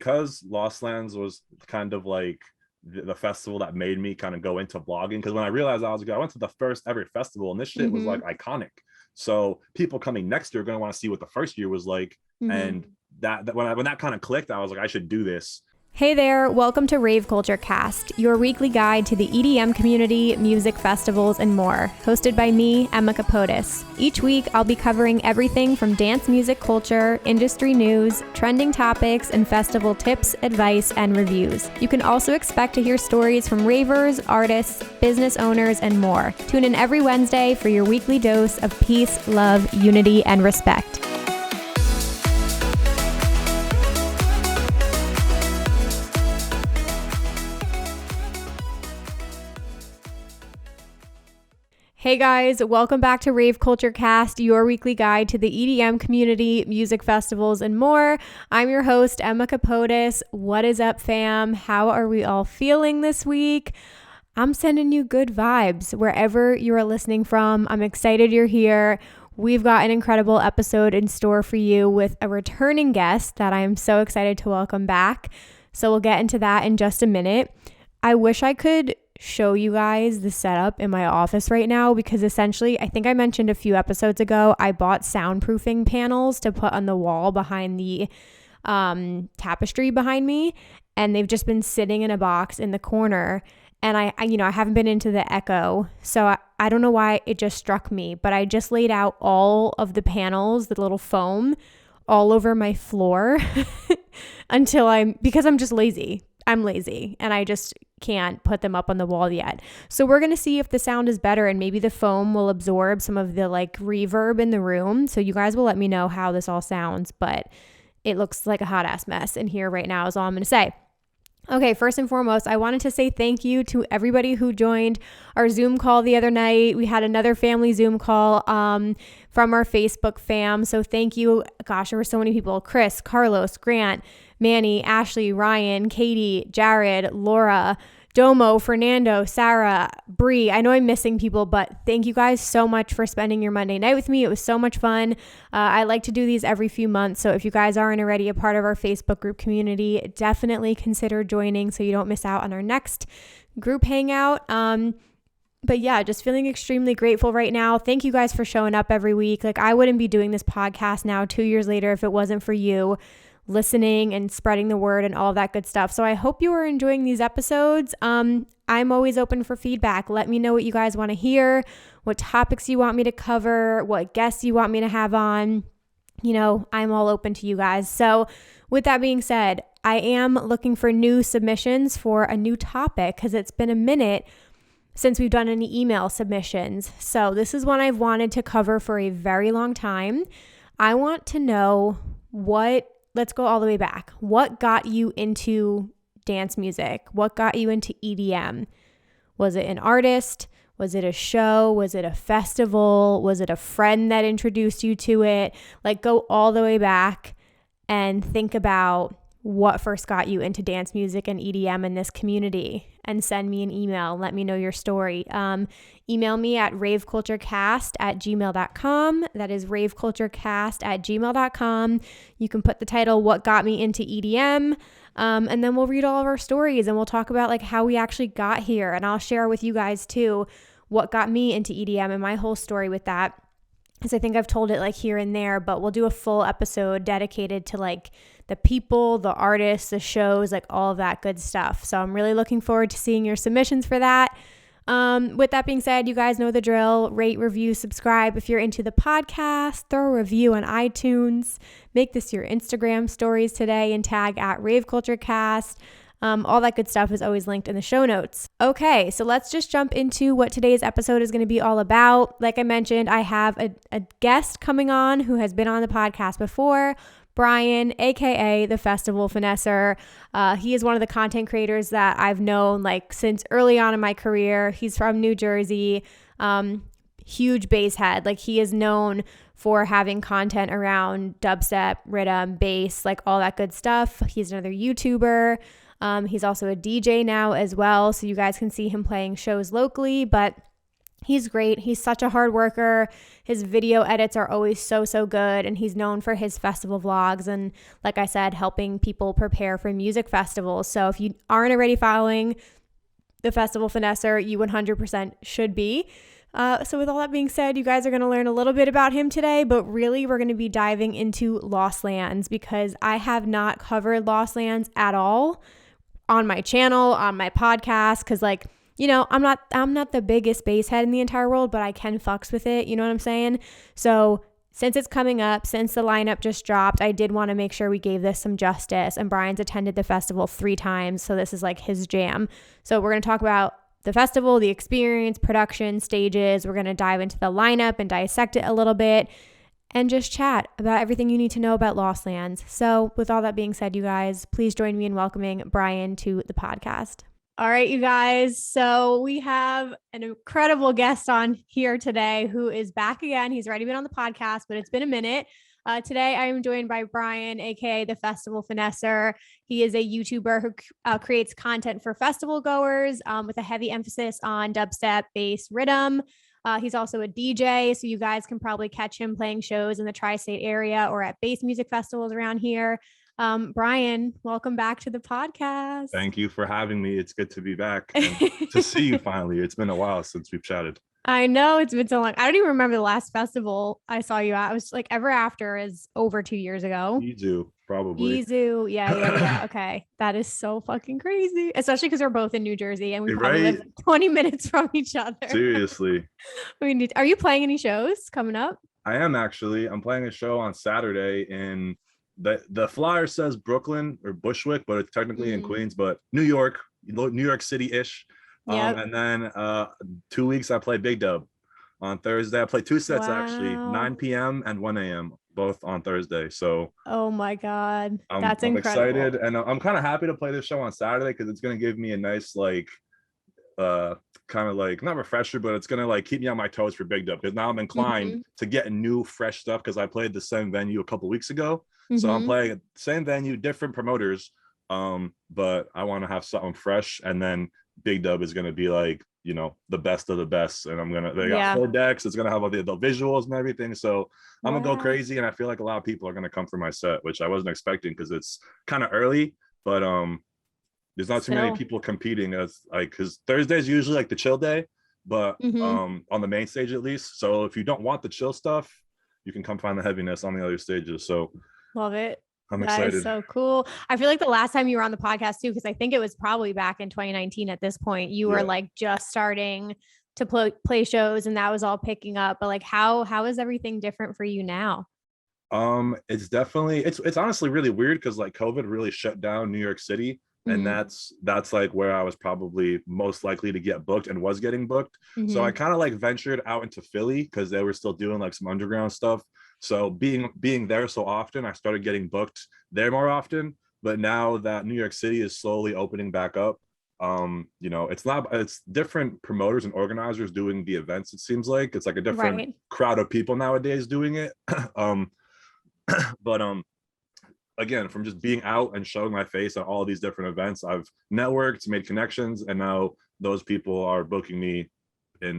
because Lost Lands was kind of like the festival that made me kind of go into vlogging, because when I realized I was good, I went to the first ever festival and this shit was like iconic. So people coming next year are going to want to see what the first year was like. And that when that kind of clicked, I was like, I should do this. Hey there, welcome to Raveculturecast, your weekly guide to the EDM community, music festivals, and more, hosted by me, Emma Capotis. Each week, I'll be covering everything from dance music culture, industry news, trending topics, and festival tips, advice, and reviews. You can also expect to hear stories from ravers, artists, business owners, and more. Tune in every Wednesday for your weekly dose of peace, love, unity, and respect. Hey guys, welcome back to Raveculturecast, your weekly guide to the EDM community, music festivals, and more. I'm your host, Emma Capotis. What is up, fam? How are we all feeling this week? I'm sending you good vibes wherever you are listening from. I'm excited you're here. We've got an incredible episode in store for you with a returning guest that I am so excited to welcome back. So we'll get into that in just a minute. I wish I could show you guys the setup in my office right now, because essentially, I think I mentioned a few episodes ago, I bought soundproofing panels to put on the wall behind the tapestry behind me, and they've just been sitting in a box in the corner, and I haven't been into the echo, so I don't know why it just struck me, but I just laid out all of the panels, the little foam, all over my floor because I'm just lazy. I'm lazy and I just can't put them up on the wall yet. So we're going to see if the sound is better and maybe the foam will absorb some of the like reverb in the room. So you guys will let me know how this all sounds, but it looks like a hot ass mess in here right now is all I'm going to say. Okay, first and foremost, I wanted to say thank you to everybody who joined our Zoom call the other night. We had another family Zoom call from our Facebook fam. So thank you. Gosh, there were so many people. Chris, Carlos, Grant, Manny, Ashley, Ryan, Katie, Jared, Laura, Domo, Fernando, Sarah, Bree. I know I'm missing people, but thank you guys so much for spending your Monday night with me. It was so much fun. I like to do these every few months. So if you guys aren't already a part of our Facebook group community, definitely consider joining so you don't miss out on our next group hangout. But yeah, just feeling extremely grateful right now. Thank you guys for showing up every week. Like, I wouldn't be doing this podcast now 2 years later if it wasn't for you listening and spreading the word and all of that good stuff. So I hope you are enjoying these episodes. I'm always open for feedback. Let me know what you guys want to hear, what topics you want me to cover, what guests you want me to have on. You know, I'm all open to you guys. So with that being said, I am looking for new submissions for a new topic because it's been a minute since we've done any email submissions. So this is one I've wanted to cover for a very long time. I want to know let's go all the way back. What got you into dance music? What got you into EDM? Was it an artist? Was it a show? Was it a festival? Was it a friend that introduced you to it? Like, go all the way back and think about what first got you into dance music and EDM in this community, and send me an email. Let me know your story. Email me at raveculturecast@gmail.com. That is raveculturecast@gmail.com. You can put the title, What Got Me Into EDM? And then we'll read all of our stories and we'll talk about like how we actually got here. And I'll share with you guys too what got me into EDM and my whole story with that. Because I think I've told it like here and there, but we'll do a full episode dedicated to like the people, the artists, the shows, like all of that good stuff. So I'm really looking forward to seeing your submissions for that. With that being said, you guys know the drill. Rate, review, subscribe. If you're into the podcast, throw a review on iTunes. Make this your Instagram stories today and tag at Raveculturecast. All that good stuff is always linked in the show notes. Okay, so let's just jump into what today's episode is going to be all about. Like I mentioned, I have a guest coming on who has been on the podcast before, Brian, aka the Festival Finesser. He is one of the content creators that I've known like since early on in my career. He's from New Jersey, huge bass head. Like, he is known for having content around dubstep, riddim, bass, like all that good stuff. He's another YouTuber. He's also a DJ now as well, so you guys can see him playing shows locally, but He's great. He's such a hard worker. His video edits are always so, so good. And he's known for his festival vlogs and, like I said, helping people prepare for music festivals. So if you aren't already following the Festival Finesser, you 100% should be. So with all that being said, you guys are going to learn a little bit about him today, but really we're going to be diving into Lost Lands because I have not covered Lost Lands at all on my channel, on my podcast, because like, you know, I'm not the biggest bass head in the entire world, but I can fucks with it. You know what I'm saying? So since it's coming up, since the lineup just dropped, I did want to make sure we gave this some justice. And Brian's attended the festival 3 times, so this is like his jam. So we're going to talk about the festival, the experience, production, stages. We're going to dive into the lineup and dissect it a little bit and just chat about everything you need to know about Lost Lands. So with all that being said, you guys, please join me in welcoming Brian to the podcast. All right, you guys. So we have an incredible guest on here today who is back again. He's already been on the podcast, but it's been a minute. Today, I am joined by Brian, aka the Festival Finesser. He is a YouTuber who creates content for festival goers with a heavy emphasis on dubstep, bass, riddim. He's also a DJ, so you guys can probably catch him playing shows in the tri-state area or at bass music festivals around here. Brian, welcome back to the podcast. Thank you for having me. It's good to be back and to see you finally. It's been a while since we've chatted. I know it's been so long. I don't even remember the last festival I saw you at. I was like Ever After is over 2 years ago. Izu, probably. Izu, yeah. Okay, that is so fucking crazy, especially because we're both in New Jersey and we probably live 20 minutes from each other. Seriously. Are you playing any shows coming up? I am actually. I'm playing a show on Saturday in the flyer says Brooklyn or Bushwick, but it's technically in Queens, but New York City-ish. Yep. And then 2 weeks I play Big Dub on Thursday. I play 2 sets actually, 9 p.m. and 1 a.m. both on Thursday. So oh my God, that's I'm incredible. Excited, and I'm kind of happy to play this show on Saturday because it's going to give me a nice like kind of like not refresher, but it's gonna like keep me on my toes for Big Dub because now I'm inclined to get new fresh stuff because I played the same venue a couple weeks ago. So I'm playing same venue, different promoters, but I want to have something fresh. And then Big Dub is gonna be like, you know, the best of the best, and they got 4 decks. It's gonna have all the visuals and everything. So I'm gonna go crazy, and I feel like a lot of people are gonna come for my set, which I wasn't expecting because it's kind of early, but there's not too many people competing as like because Thursday is usually like the chill day, but on the main stage at least. So if you don't want the chill stuff, you can come find the heaviness on the other stages. So love it. I'm excited. That is so cool. I feel like the last time you were on the podcast too, because I think it was probably back in 2019 at this point, you were like just starting to play shows and that was all picking up. But like how is everything different for you now? It's definitely it's honestly really weird because like COVID really shut down New York City. And that's like where I was probably most likely to get booked and was getting booked. So I kind of like ventured out into Philly because they were still doing like some underground stuff. So being there so often, I started getting booked there more often. But now that New York City is slowly opening back up, you know, it's different promoters and organizers doing the events. It seems like it's like a different crowd of people nowadays doing it. But again, from just being out and showing my face at all these different events, I've networked, made connections, and now those people are booking me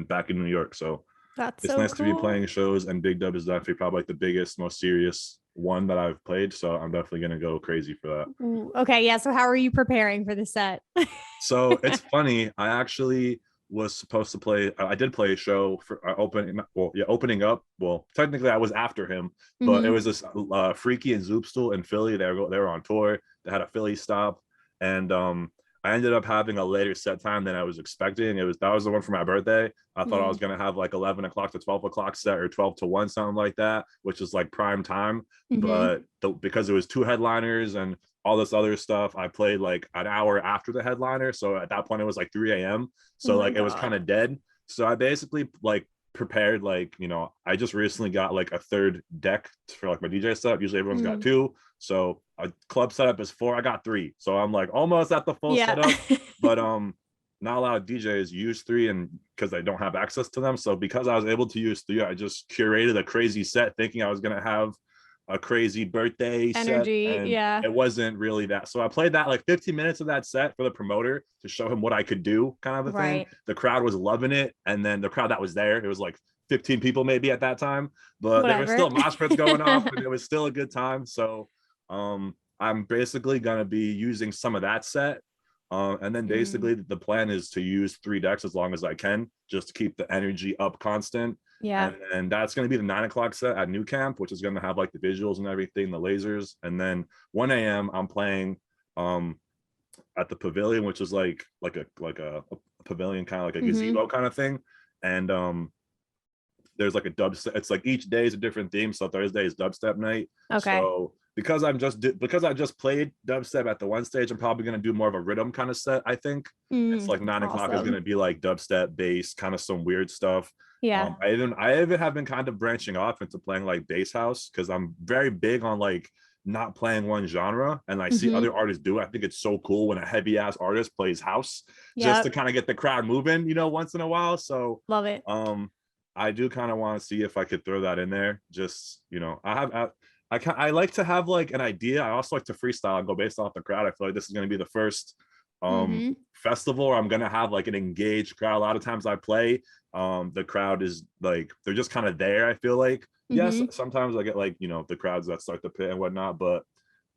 back in New York. So it's so nice to be playing shows, and Big Dub is definitely probably like the biggest, most serious one that I've played. So I'm definitely gonna go crazy for that. Ooh, okay, yeah. So how are you preparing for the set? So it's funny. I actually was supposed to play. I did play a show for opening up. Well, technically I was after him, but it was this Freaky and Zoopstool in Philly. They were on tour. They had a Philly stop, and I ended up having a later set time than I was expecting. That was the one for my birthday. I thought I was gonna have like 11 o'clock to 12 o'clock set or 12 to 1, something like that, which is like prime time. But because it was 2 headliners and all this other stuff, I played like an hour after the headliner. So at that point it was like 3 a.m. So it was kind of dead. So I basically like prepared, like, you know, I just recently got like a 3rd deck for like my DJ setup. Usually everyone's got 2. So a club setup is 4. I got 3. So I'm like almost at the full setup. But not a lot of DJs use 3 and because they don't have access to them. So because I was able to use 3, I just curated a crazy set thinking I was gonna have a crazy birthday set, Energy. and Yeah. it wasn't really that. So I played that like 15 minutes of that set for the promoter to show him what I could do, kind of a thing. Right. The crowd was loving it, and then the crowd that was there, it was like 15 people maybe at that time, but there was Whatever. still mosh pits going off, and it was still a good time. So I'm basically gonna be using some of that set. And then basically the plan is to use 3 decks as long as I can, just to keep the energy up constant. Yeah. And that's going to be the 9 o'clock set at New Camp, which is going to have like the visuals and everything, the lasers. And then 1 a.m. I'm playing at the pavilion, which is like a pavilion, kind of like a gazebo kind of thing. And there's like a dubstep. It's like each day is a different theme. So Thursday is dubstep night. Okay. So because I just played dubstep at the one stage, I'm probably gonna do more of a riddim kind of set. I think it's like 9 o'clock is gonna be like dubstep, bass, kind of some weird stuff. Yeah. I even have been kind of branching off into playing like bass house, because I'm very big on like not playing one genre, and I see other artists do it. I think it's so cool when a heavy ass artist plays house, just to kind of get the crowd moving, once in a while. So love it. I do kind of want to see if I could throw that in there. Just I like to have like an idea. I also like to freestyle and go based off the crowd. I feel like this is going to be the first festival where I'm going to have like an engaged crowd. A lot of times I play, the crowd is like, they're just kind of there. I feel like, yes, sometimes I get like, the crowds that start to pit and whatnot, but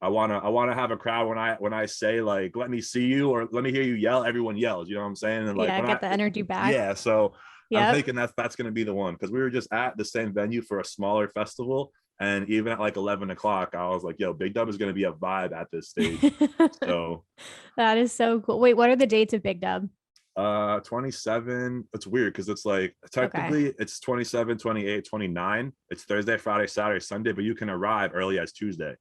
I want to have a crowd when I say like, let me see you, or let me hear you yell, everyone yells, you know what I'm saying? And like, get the energy back. Yeah. So I'm thinking that's going to be the one, because we were just at the same venue for a smaller festival. And even at like 11 o'clock, I was like, yo, Big Dub is going to be a vibe at this stage. So that is so cool. Wait, what are the dates of Big Dub? 27. It's weird because it's like technically it's 27, 28, 29. It's Thursday, Friday, Saturday, Sunday, but you can arrive early as Tuesday.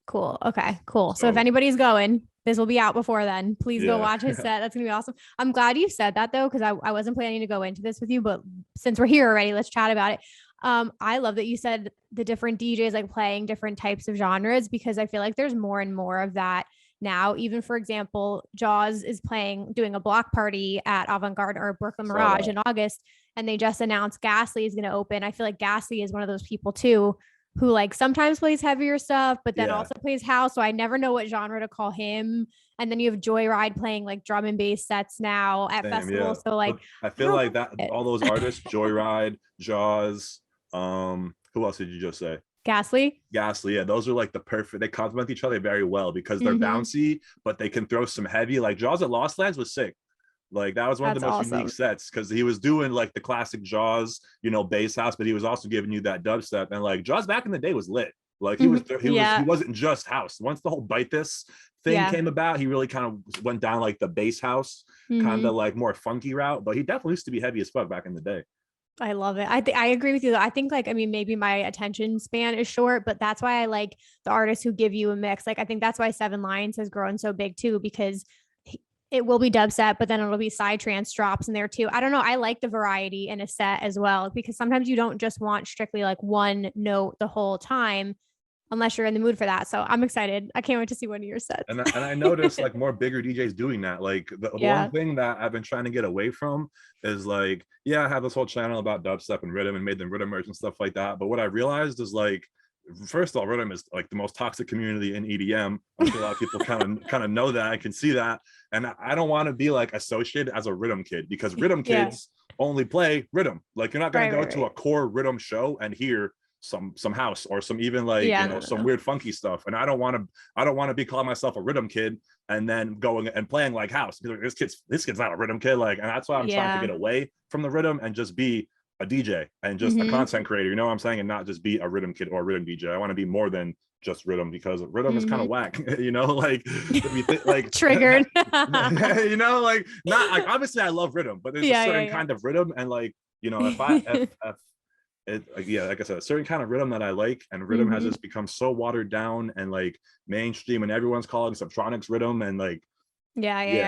Cool. Okay, cool. So if anybody's going, this will be out before then. Please go watch his set. That's gonna be awesome. I'm glad you said that though, because I wasn't planning to go into this with you, but since we're here already, let's chat about it. I love that you said the different DJs like playing different types of genres, because I feel like there's more and more of that now. Even for example, Jaws is doing a block party at Avant-Garde or Brooklyn Mirage in August, and they just announced Ghastly is going to open. I feel like Ghastly is one of those people too, who like sometimes plays heavier stuff, but then also plays house. So I never know what genre to call him. And then you have Joyride playing like drum and bass sets now at festivals. So like, I feel like that all those artists, Joyride, Jaws, who else did you just say? Ghastly. Yeah, those are like the perfect, they complement each other very well, because they're bouncy, but they can throw some heavy. Like Jaws at Lost Lands was sick. Like that was one of the most unique sets, because he was doing like the classic Jaws, bass house, but he was also giving you that dubstep. And like Jaws back in the day was lit. Like he wasn't just house. Once the whole Bite This thing came about, he really kind of went down like the bass house, kind of like more funky route. But he definitely used to be heavy as fuck back in the day. I love it. I agree with you. I think like, I mean, maybe my attention span is short, but that's why I like the artists who give you a mix. Like, I think that's why Seven Lions has grown so big too, because it will be dubstep, but then it'll be psytrance drops in there too. I don't know. I like the variety in a set as well, because sometimes you don't just want strictly like one note the whole time, unless you're in the mood for that. So I'm excited. I can't wait to see one of your sets. And I noticed like more bigger DJs doing that. Like the one thing that I've been trying to get away from is like, I have this whole channel about dubstep and riddim and made them riddim merch and stuff like that. But what I realized is like, first of all, riddim is like the most toxic community in EDM. I think a lot of people kind of know that. I can see that. And I don't want to be like associated as a riddim kid, because riddim kids only play riddim. Like you're not going to go to a core riddim show and hear some house or some even like some weird funky stuff. And I don't want to be calling myself a riddim kid and then going and playing like house. Like, this kid's not a riddim kid. Like, and that's why I'm trying to get away from the riddim and just be a DJ and just a content creator, you know what I'm saying? And not just be a riddim kid or a riddim DJ. I want to be more than just riddim, because riddim is kind of whack, like triggered. Like not like, obviously I love riddim, but there's a certain kind of riddim, and like, like I said, a certain kind of riddim that I like, and riddim has just become so watered down and like mainstream, and everyone's calling subtronics riddim, and like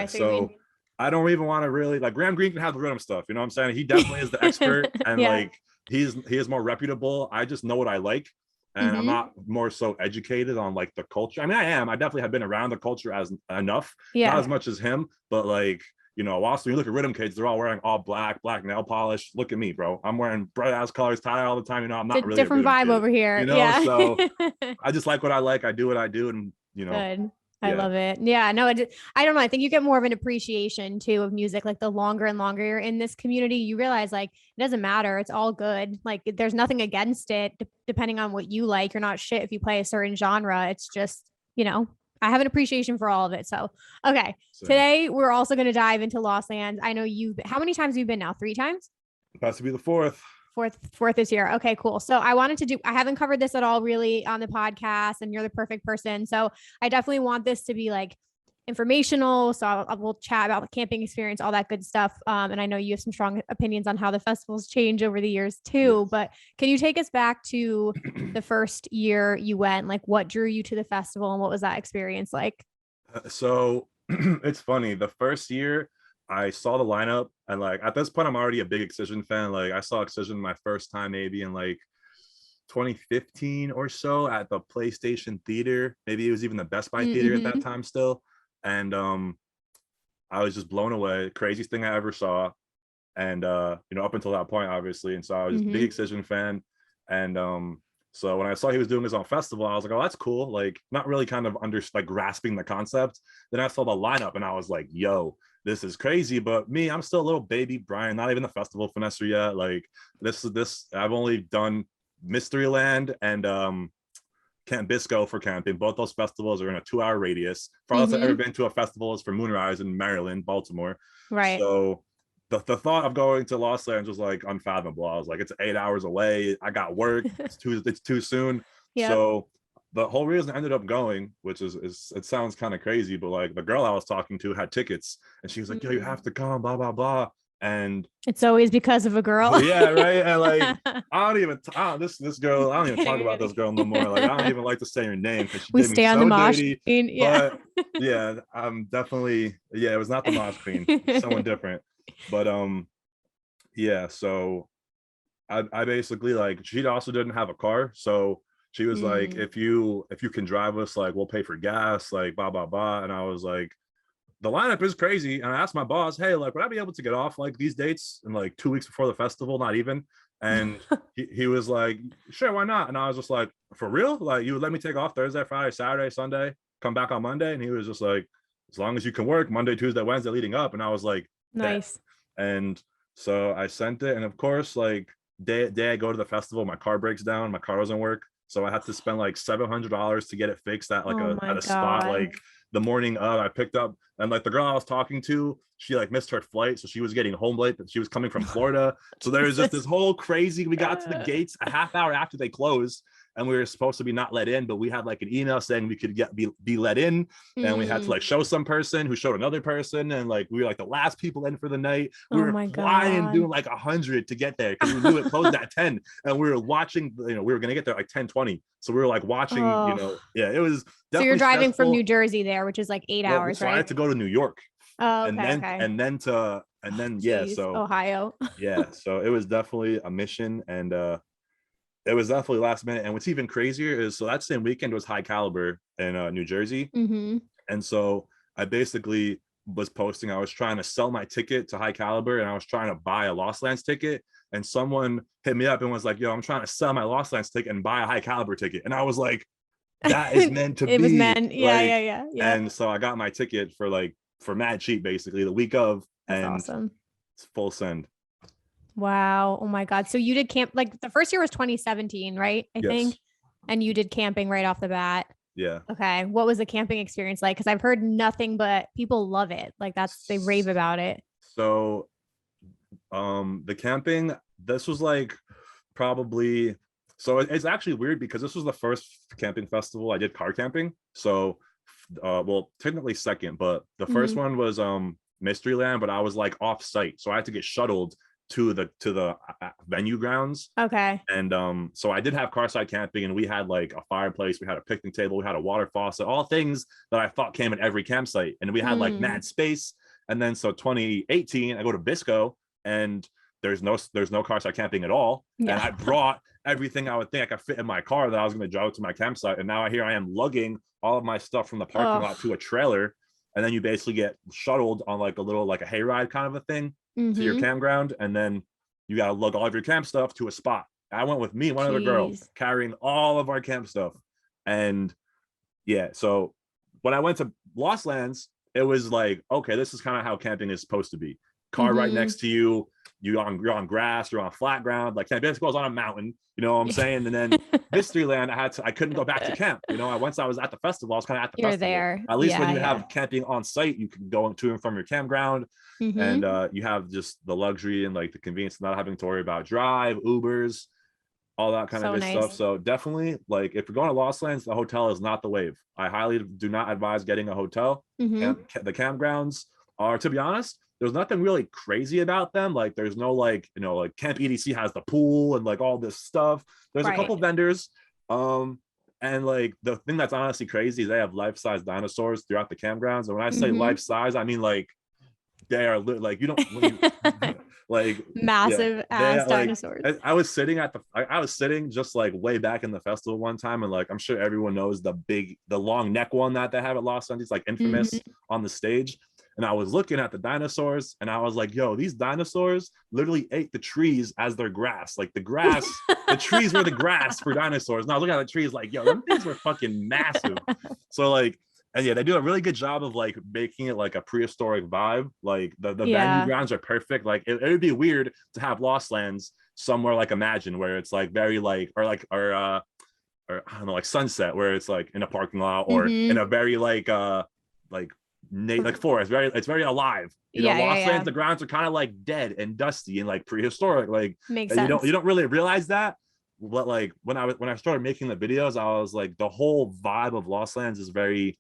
so I don't even want to really like, Graham Greene can have the riddim stuff, you know what I'm saying? He definitely is the expert, and like he is more reputable. I just know what I like, and I'm not more so educated on like the culture. I mean, I definitely have been around the culture as enough, not as much as him, but like you know, also you look at riddim kids, they're all wearing all black nail polish. Look at me, bro. I'm wearing bright ass colors, tie all the time. You know, I'm not it's a really different a riddim vibe kid, over here. you know. Yeah. So I just like what I like. I do what I do, and you know, Good. I yeah. love it. Yeah, no, I don't know. I think you get more of an appreciation too of music. Like the longer and longer you're in this community, you realize like it doesn't matter. It's all good. Like there's nothing against it, depending on what you like. You're not shit if you play a certain genre. It's just, you know, I have an appreciation for all of it. So, okay. So, Today we're also going to dive into Lost Lands. I know how many times have you been now? 3 times? about to be the fourth. Fourth is here. Okay, cool. So I haven't covered this at all really on the podcast, and you're the perfect person. So I definitely want this to be like informational. So we'll chat about the camping experience, all that good stuff. And I know you have some strong opinions on how the festivals change over the years too, Yes. but can you take us back to the first year you went? Like what drew you to the festival and what was that experience like? So it's funny. The first year I saw the lineup, and like at this point, I'm already a big Excision fan. Like I saw Excision my first time maybe in like 2015 or so at the PlayStation Theater. Maybe it was even the Best Buy Theater at that time still. And I was just blown away. Craziest thing I ever saw. And you know, up until that point, obviously. And so I was just a big Excision fan. And so when I saw he was doing his own festival, I was like, oh, that's cool. Like not really kind of like grasping the concept. Then I saw the lineup and I was like, yo, this is crazy. But me, I'm still a little baby Brian, not even the Festival Finesser yet. Like this I've only done Mysteryland and Camp Bisco for camping. Both those festivals are in a 2-hour radius. Farthest I've ever been to a festival is for Moonrise in Maryland, Baltimore. Right. So the thought of going to Lost Lands was like unfathomable. I was like, it's 8 hours away. I got work. It's too soon. Yep. So the whole reason I ended up going, which is it sounds kind of crazy, but like the girl I was talking to had tickets, and she was like, yo, you have to come, blah blah blah. And it's always because of a girl. Yeah, right. And like this girl, I don't even talk about this girl no more. Like I don't even like to say her name because she we did stay me on so the mosh dirty. queen. Yeah. But yeah, I'm definitely, it was not the mosh queen, someone different. But yeah, so I basically, like, she also didn't have a car, so she was like, if you can drive us, like we'll pay for gas, like blah blah blah. And I was like, the lineup is crazy. And I asked my boss, hey, like, would I be able to get off like these dates in like 2 weeks before the festival? Not even. And he was like, sure, why not? And I was just like, for real? Like, you would let me take off Thursday, Friday, Saturday, Sunday, come back on Monday? And he was just like, as long as you can work Monday, Tuesday, Wednesday leading up. And I was like, nice. And so I sent it. And of course, like day I go to the festival, my car breaks down, my car doesn't work. So I had to spend like $700 to get it fixed at like at a spot. Like the morning of, I picked up, and like the girl I was talking to, she like missed her flight, so she was getting home late, but she was coming from Florida. So there was just this whole crazy, we got to the gates a half hour after they closed, and we were supposed to be not let in, but we had like an email saying we could be let in. And we had to like show some person who showed another person, and like we were like the last people in for the night. We were flying, doing like 100 to get there because we knew it closed at 10, and we were watching, you know, we were gonna get there like 10:20, so we were like watching, you know. It was definitely so you're driving stressful. From New Jersey there, which is like 8 hours, so right? I had to go to New York. Oh, okay, and then so Ohio. Yeah, so it was definitely a mission, and it was definitely last minute. And what's even crazier is, so that same weekend was High Caliber in New Jersey. And so I basically was posting, I was trying to sell my ticket to High Caliber, and I was trying to buy a Lost Lands ticket, and someone hit me up and was like, yo, I'm trying to sell my Lost Lands ticket and buy a High Caliber ticket. And I was like, that is meant to be. It was meant. Yeah, like, yeah. And so I got my ticket for mad cheap, basically the week of. That's and awesome. It's full send. Wow. Oh my God. So you did camp, like the first year was 2017, right? I think. And you did camping right off the bat. Yeah. Okay. What was the camping experience like? Because I've heard nothing but people love it. Like they rave about it. So the camping, this was like probably, so it's actually weird because this was the first camping festival I did car camping. So well, technically second, but the first one was Mysteryland, but I was like off site, so I had to get shuttled to the venue grounds. Okay. And so I did have carside camping, and we had like a fireplace, we had a picnic table, we had a water faucet, all things that I thought came in every campsite, and we had like mad space. And then so 2018 I go to Bisco, and there's no carside camping at all. And I brought everything I would think I could fit in my car that I was going to drive to my campsite, and now here I am lugging all of my stuff from the parking lot to a trailer. and then you basically get shuttled on like a little like a hayride kind of a thing to your campground, and then you got to lug all of your camp stuff to a spot. I went with me and one other girl carrying all of our camp stuff. And yeah, so when I went to Lost Lands, it was like, okay, this is kind of how camping is supposed to be. Car right next to you, you're on grass, you're on flat ground. Like San Francisco's on a mountain, you know what I'm saying? And then Mysteryland, I couldn't go back to camp. You know, once I was at the festival, I was kind of at the You're festival. there. At least when you have camping on site, you can go to and from your campground, and you have just the luxury and like the convenience of not having to worry about drive, Ubers, all that kind of good stuff. So definitely, like if you're going to Lost Lands, the hotel is not the wave. I highly do not advise getting a hotel. The campgrounds are, to be honest, there's nothing really crazy about them. Like there's no like, you know, like Camp EDC has the pool and like all this stuff. There's a couple vendors. And like the thing that's honestly crazy is they have life-size dinosaurs throughout the campgrounds. And when I say life-size, I mean like they are like you don't like massive ass dinosaurs. Like, I was sitting just like way back in the festival one time, and like I'm sure everyone knows the long neck one that they have at Los Angeles, like infamous on the stage. And I was looking at the dinosaurs and I was like, yo, these dinosaurs literally ate the trees as their grass. Like the grass, the trees were the grass for dinosaurs. And I was looking at the trees like, yo, them things were fucking massive. So like, and yeah, they do a really good job of like making it like a prehistoric vibe. Like the venue grounds are perfect. Like it would be weird to have Lost Lands somewhere like Imagine, where it's like very like, or I don't know, like Sunset, where it's like in a parking lot, or in a very like forest, it's very alive. You know, Lost Lands, the grounds are kind of like dead and dusty and like prehistoric. Like makes sense. You don't really realize that. But like when I started making the videos, I was like, the whole vibe of Lost Lands is very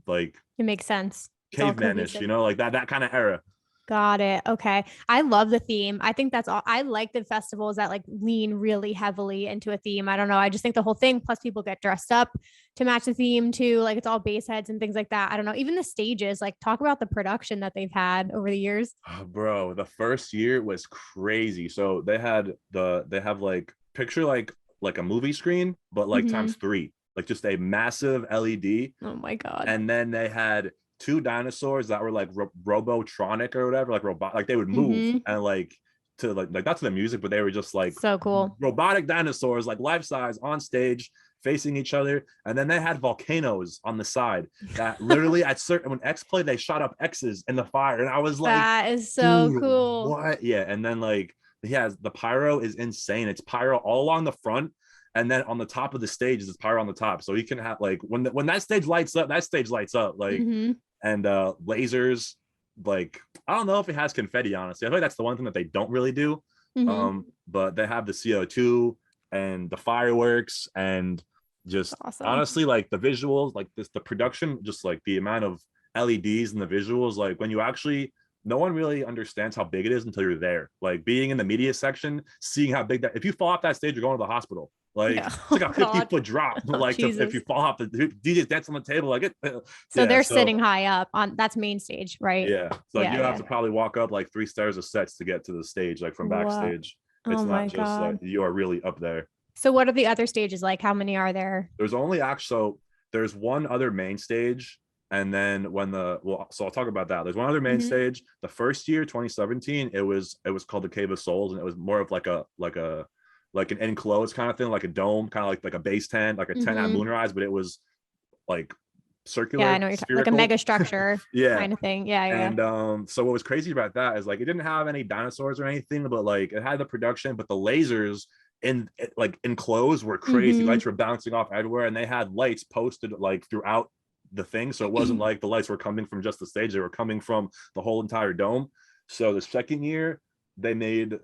like, it makes sense, cavemanish, you know, like that kind of era. Got it. Okay. I love the theme. I think that's all. I like the festivals that like lean really heavily into a theme. I don't know. I just think the whole thing, plus people get dressed up to match the theme too. Like it's all bass heads and things like that. I don't know. Even the stages, like talk about the production that they've had over the years. Oh, bro, the first year was crazy. So they have like picture like a movie screen, but like times 3, like just a massive LED. Oh my God. And then they had 2 dinosaurs that were like robotronic or whatever, like robot, like they would move and like to like that's the music, but they were just like so cool robotic dinosaurs, like life size on stage facing each other. And then they had volcanoes on the side that literally when X played, they shot up X's in the fire, and I was like, that is so cool. What? Yeah. And then like the pyro is insane. It's pyro all along the front. And then on the top of the stage is pyro on the top. So you can have like when that stage lights up, like and lasers. Like I don't know if it has confetti, honestly. I feel like that's the one thing that they don't really do. But they have the CO2 and the fireworks, and just honestly like the visuals, like the production, just like the amount of LEDs and the visuals, like when you actually, no one really understands how big it is until you're there. Like being in the media section, seeing how big that, if you fall off that stage, you're going to the hospital. Like it's like a 50-foot drop. Like if you fall off, the DJ's dance on the table, like it. So they're sitting high up on, that's main stage, right? Yeah. So like you have to probably walk up like 3 stairs of sets to get to the stage, like from backstage. It's not just like you are really up there. So what are the other stages like? How many are there? There's only so there's one other main stage. And then so I'll talk about that. There's one other main stage. The first year, 2017, it was called the Cave of Souls, and it was more of like an enclosed kind of thing, like a dome, kind of like a base tent, like a tent at Moonrise, but it was like circular. Yeah, I know you're talking like a mega structure kind of thing. Yeah. And so what was crazy about that is like it didn't have any dinosaurs or anything, but like it had the production, but the lasers enclosed were crazy. Lights were bouncing off everywhere, and they had lights posted like throughout the thing, so it wasn't like the lights were coming from just the stage, they were coming from the whole entire dome. So the second year they made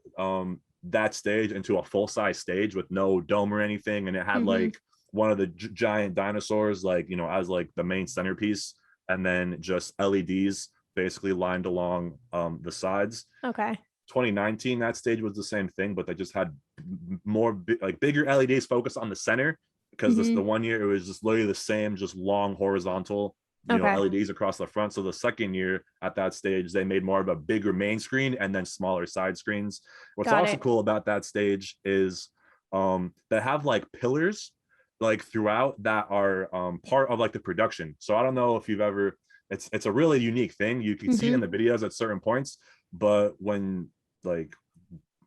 that stage into a full-size stage with no dome or anything, and it had like one of the giant dinosaurs, like, you know, as like the main centerpiece, and then just LEDs basically lined along the sides. 2019, that stage was the same thing, but they just had more bigger LEDs focused on the center, because the one year it was just literally the same, just long horizontal LEDs across the front. So the second year at that stage, they made more of a bigger main screen and then smaller side screens. What's also cool about that stage is they have like pillars like throughout that are part of like the production. So I don't know if you've ever, it's a really unique thing. You can see it in the videos at certain points, but when like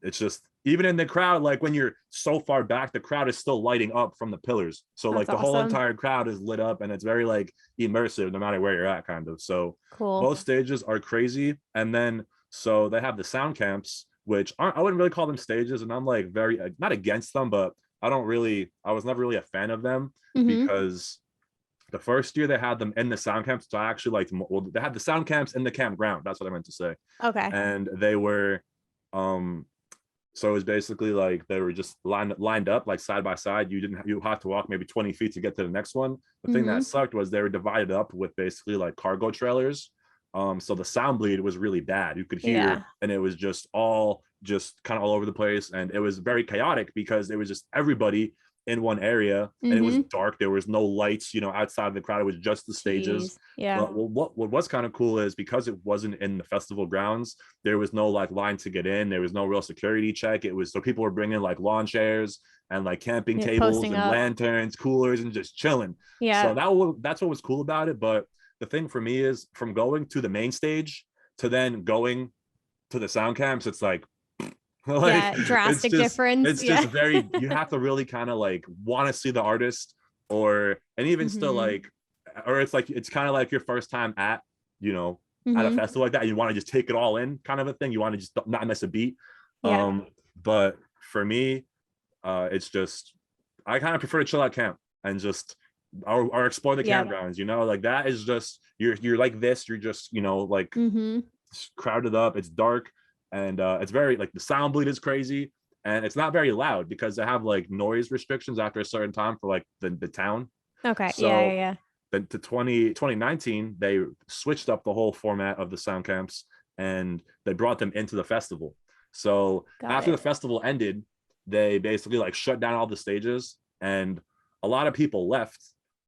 it's just even in the crowd, like when you're so far back, the crowd is still lighting up from the pillars. So That's like the whole awesome. entire crowd is lit up, and it's very like immersive no matter where you're at, kind of. So Cool. both stages are crazy. And then so they have the sound camps, which aren't, I wouldn't really call them stages, and I'm like very not against them, but I was never really a fan of them because the first year they had them in the sound camps. So I actually liked, well, they had the sound camps in the campground. That's what I meant to say. Okay. And they were, so it was basically like they were just lined up like side by side. You have to walk maybe 20 feet to get to the next one. The thing that sucked was they were divided up with basically like cargo trailers. So the sound bleed was really bad. You could hear, and it was just kind of all over the place, and it was very chaotic because it was just everybody in one area, and it was dark. There was no lights, outside of the crowd. It was just the stages. Jeez. Yeah. But what was kind of cool is because it wasn't in the festival grounds, there was no like line to get in. There was no real security check. It was so people were bringing like lawn chairs and like camping tables and lanterns, coolers, and just chilling. Yeah. So that's what was cool about it. But the thing for me is from going to the main stage to then going to the sound camps, it's like drastic difference. It's just very, you have to really kind of like want to see the artist, and even still like, or it's like, it's kind of like your first time at a festival like that. You want to just take it all in, kind of a thing. You want to just not miss a beat. But for me, it's just, I kind of prefer to chill at camp and just or explore the campgrounds, like that is just, you're like this, you're just, like crowded up, it's dark, and it's very like the sound bleed is crazy, and it's not very loud because they have like noise restrictions after a certain time for like the town. Okay. So then to 2019 they switched up the whole format of the sound camps, and they brought them into the festival. So after the festival ended, they basically like shut down all the stages, and a lot of people left,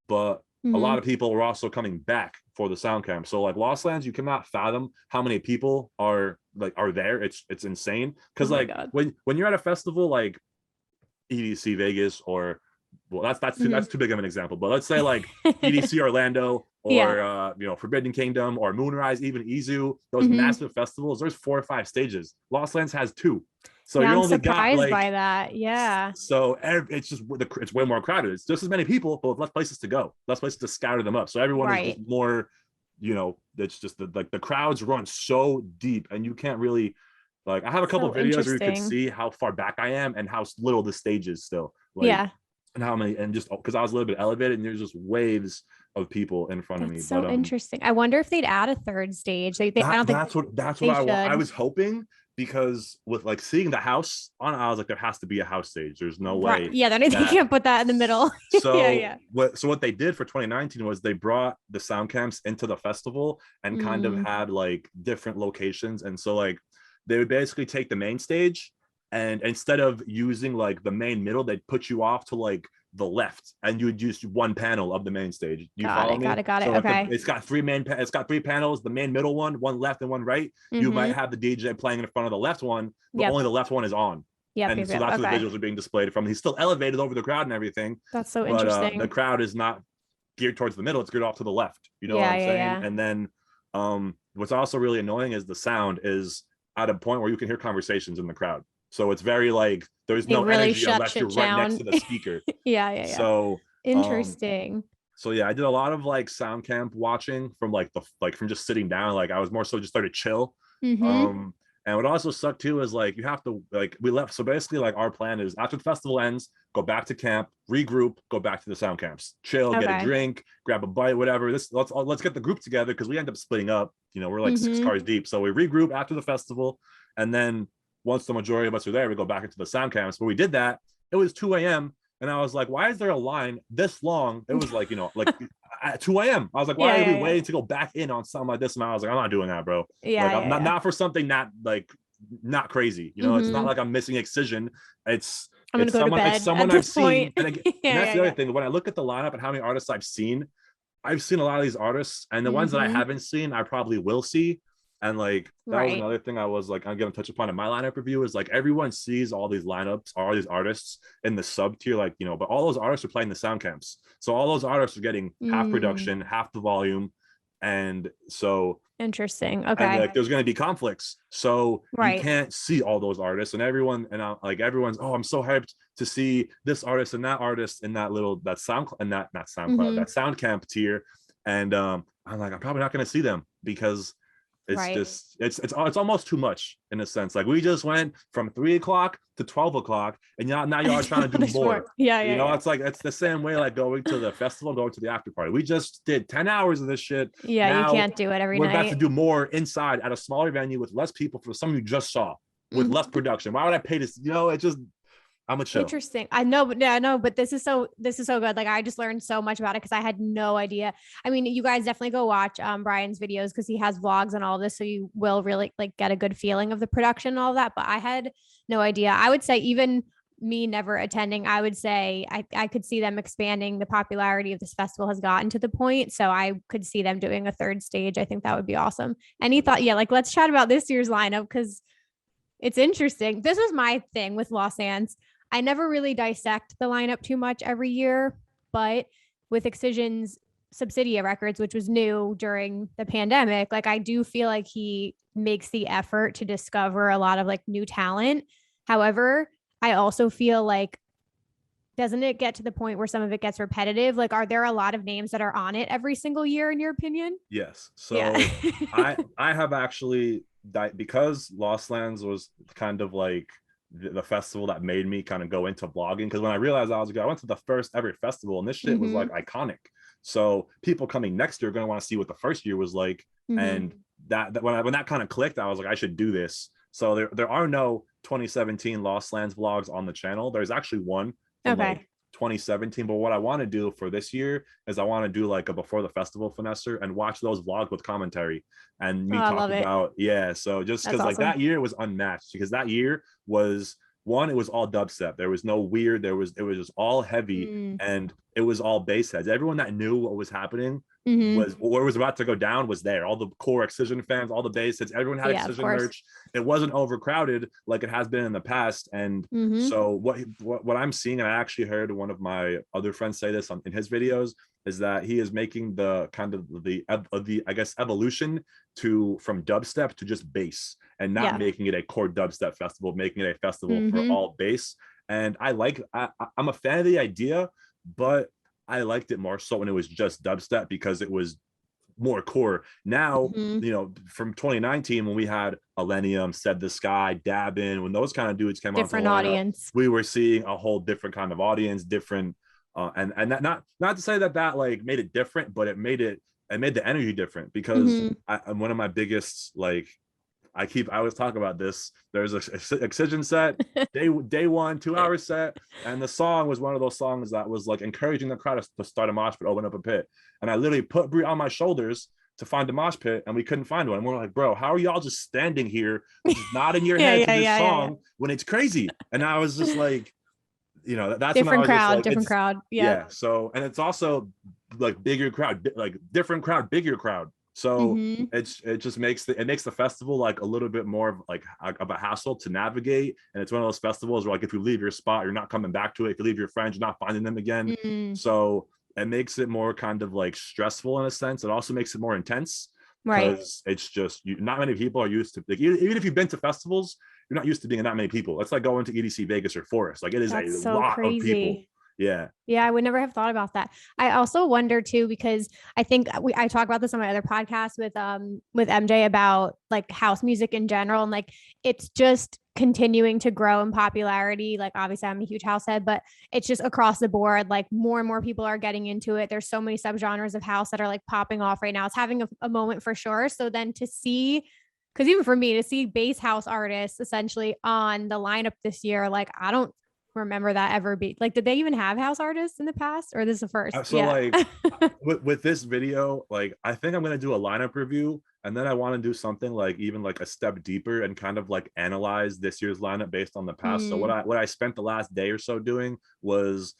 but a lot of people were also coming back for the sound camp. So like Lost Lands, you cannot fathom how many people are there. It's insane. Because when you're at a festival like EDC Vegas, or that's too big of an example, but let's say like EDC Orlando, or Forbidden Kingdom, or Moonrise, even Izu, those massive festivals, there's 4 or 5 stages. Lost Lands has 2. So you only surprised by that. Yeah. So it's just, it's way more crowded. It's just as many people, but with less places to go, less places to scatter them up. So everyone is just more, it's just the crowds run so deep, and you can't really, like, I have a couple of videos where you can see how far back I am and how little the stage is still. And how many, and just because I was a little bit elevated, and there's just waves of people in front of me. So interesting. I wonder if they'd add a third stage. I don't think that's what I was hoping, because with like seeing the house on, I was like, there has to be a house stage. There's no way. Right. Yeah, they can't put that in the middle. So what they did for 2019 was they brought the sound camps into the festival and kind of had like different locations. And so like they would basically take the main stage, and instead of using like the main middle, they'd put you off to like the left, and you would use one panel of the main stage. You follow me? Got it. So okay. It's got 3 panels, the main middle one left and one right. You might have the DJ playing in front of the left one, but only the left one is on. So that's where the visuals are being displayed from. He's still elevated over the crowd and everything. That's so interesting. The crowd is not geared towards the middle, it's geared off to the left. You know what I'm saying? Yeah. And then what's also really annoying is the sound is at a point where you can hear conversations in the crowd. So it's very like there's no really energy unless you're right next to the speaker. So interesting. I did a lot of like sound camp watching from from just sitting down. Like I was more so just started chill. And what also sucked too is like you have to, like, we left. So basically like our plan is after the festival ends, go back to camp, regroup, go back to the sound camps, chill, get a drink, grab a bite, whatever. Let's get the group together, because we end up splitting up. We're like 6 cars deep. So we regroup after the festival, and then once the majority of us are there, we go back into the sound camps. But we did that. It was 2 a.m. And I was like, why is there a line this long? It was like, like at 2 a.m. I was like, why are we waiting to go back in on something like this? And I was like, I'm not doing that, bro. Not for something not crazy. It's not like I'm missing Excision. It's someone I've seen. And that's the other thing. When I look at the lineup and how many artists I've seen a lot of these artists, and the ones that I haven't seen, I probably will see. And like that was another thing I was like, I'm gonna touch upon in my lineup review, is like everyone sees all these lineups, all these artists in the sub tier, like but all those artists are playing the sound camps. So all those artists are getting half production, half the volume, And so Interesting. and Okay. like there's going to be conflicts, so you Right. can't see all those artists and everyone, and like everyone's, oh, I'm so hyped to see this artist and that artist in that little that sound and that not SoundCloud, Mm-hmm. that soundcamp tier. And I'm like, I'm probably not going to see them because it's Right. just it's almost too much in a sense. Like we just went from 3 o'clock to 12 o'clock, and now y'all are trying to do There's more. more. Yeah, You yeah, know, yeah. it's like it's the same way like going to the festival, going to the after party. We just did 10 hours of this shit. Yeah, you Now can't do it every we're about to night. do more inside at a smaller venue with less people for some you just saw, with less Mhm. production. Why would I pay this? You know, it just, I'm a chill. Interesting. I know, but yeah, I know, but this is so good. Like I just learned so much about it because I had no idea. I mean, you guys definitely go watch Brian's videos because he has vlogs and all this, so you will really like get a good feeling of the production and all that. But I had no idea. I would say even me never attending, I would say I could see them expanding. The popularity of this festival has gotten to the point, so I could see them doing a third stage. I think that would be awesome. Any thought? Yeah, like let's chat about this year's lineup because it's interesting. This was my thing with Los Angeles. I never really dissect the lineup too much every year, but with Excision's Subsidia Records, which was new during the pandemic, like I do feel like he makes the effort to discover a lot of like new talent. However, I also feel like doesn't it get to the point where some of it gets repetitive? Like, are there a lot of names that are on it every single year, in your opinion? Yes. Yeah. So I have actually because Lost Lands was kind of like the festival that made me kind of go into vlogging, because when I realized I went to the first ever festival and this shit was like Mm-hmm. iconic. So people coming next year are going to want to see what the first year was like. Mm-hmm. And that when that kind of clicked, I was like, I should do this. So there are no 2017 Lost Lands vlogs on the channel. There's actually one from Okay. like 2017, but what I want to do for this year is I want to do like a before the festival finesser and watch those vlogs with commentary and Oh, me I talk love it. about, yeah. So just That's because like awesome. that year was unmatched, because that year was one, it was all dubstep. There was no weird, it was just all heavy, Mm. and it was all bass heads. Everyone that knew what was happening Mm-hmm. was what was about to go down was there. All the core Excision fans, all the bass heads, everyone had Yeah, of Excision course. merch. It wasn't overcrowded like it has been in the past. And Mm-hmm. so what I'm seeing, and I actually heard one of my other friends say this in his videos, is that he is making the kind of the I guess evolution to from dubstep to just bass, and not Yeah. making it a core dubstep festival, making it a festival for Mm-hmm. all bass. And I'm a fan of the idea, but I liked it more so when it was just dubstep because it was more core. Now, Mm-hmm. you know, from 2019 when we had Millennium, Said the Sky, Dabin, when those kind of dudes came onto the Different lineup, audience. we were seeing a whole different kind of audience, different, and that not to say that like made it different, but it made the energy different, because Mm-hmm. I'm one of my biggest like I always talk about this. There's a Excision set, day one, 2 hour set, and the song was one of those songs that was like encouraging the crowd to start a mosh pit, open up a pit. And I literally put Brie on my shoulders to find a mosh pit, and we couldn't find one. And we're like, bro, how are y'all just standing here, just nodding your Yeah, head to yeah, this yeah, yeah, yeah. song when it's crazy? And I was just like, you know, that's when I Different was just crowd, like, different it's, crowd. Yeah. yeah. So, and it's also like bigger crowd, like different crowd, bigger crowd. So Mm-hmm. it just makes it makes the festival like a little bit more of like of a hassle to navigate. And it's one of those festivals where like if you leave your spot, you're not coming back to it. If you leave your friends, you're not finding them again. Mm-hmm. So it makes it more kind of like stressful in a sense. It also makes it more intense Right. because it's just not many people are used to, like, even if you've been to festivals, you're not used to being in that many people. It's like going to EDC Vegas or Forest. Like it is a That's so lot of people. crazy. Yeah. Yeah, I would never have thought about that. I also wonder too because I think I talk about this on my other podcast with MJ about like house music in general, and like it's just continuing to grow in popularity. Like obviously I'm a huge house head, but it's just across the board. Like more and more people are getting into it. There's so many subgenres of house that are like popping off right now. It's having a moment for sure. So then to see, because even for me to see bass house artists essentially on the lineup this year, like I don't remember that ever be like, did they even have house artists in the past, or this is the first? So Yeah. like with this video, like I think I'm gonna do a lineup review, and then I want to do something like even like a step deeper and kind of like analyze this year's lineup based on the past. So Mm, what I spent the last day or so doing was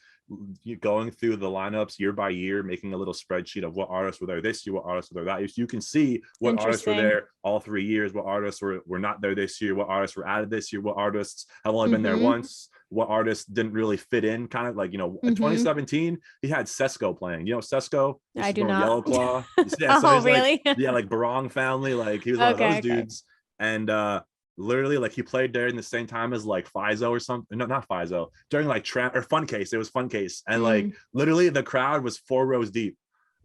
going through the lineups year by year, making a little spreadsheet of what artists were there this year, what artists were there that year. So you can see what artists were interesting. there all 3 years, what artists were not there this year, what artists were added this year, what artists have only been there Mm-hmm. once. what artists didn't really fit in, kind of like, you know, in Mm-hmm. 2017 he had Sesko playing, you know, Sesko used I to do go on not. Yellow Claw. Yeah, so Oh, he's like, really? yeah, like Barong family, like he was one of those Okay, okay. dudes. And literally like he played during the same time as like Fizo or something. No, not Fizo, during like or Fun Case. It was Fun Case, and like Mm. literally the crowd was 4 rows deep,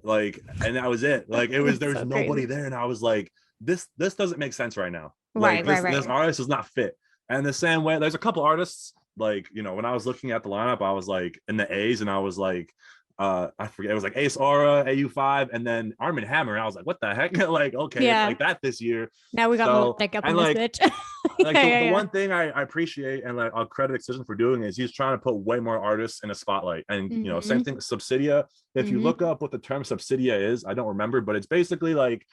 like, and that was it. Like it was, there That's was so nobody crazy. there, and I was like, this doesn't make sense right now. Like Right, right, this right. artist is not fit. And the same way, there's a couple artists, like, you know, when I was looking at the lineup, I was like in the A's, and I was like, I forget, it was like Ace Aura, AU5, and then Arm & Hammer. And I was like, what the heck? Like, okay, it's Yeah. like that this year. Now we got So, Melodic up in and this like, bitch. Yeah, yeah, the yeah. one thing I appreciate, and like I'll credit Excision for doing, is he's trying to put way more artists in a spotlight. And you know, same Mm-hmm. thing with Subsidia. If you Mm-hmm. look up what the term Subsidia is, I don't remember, but it's basically like,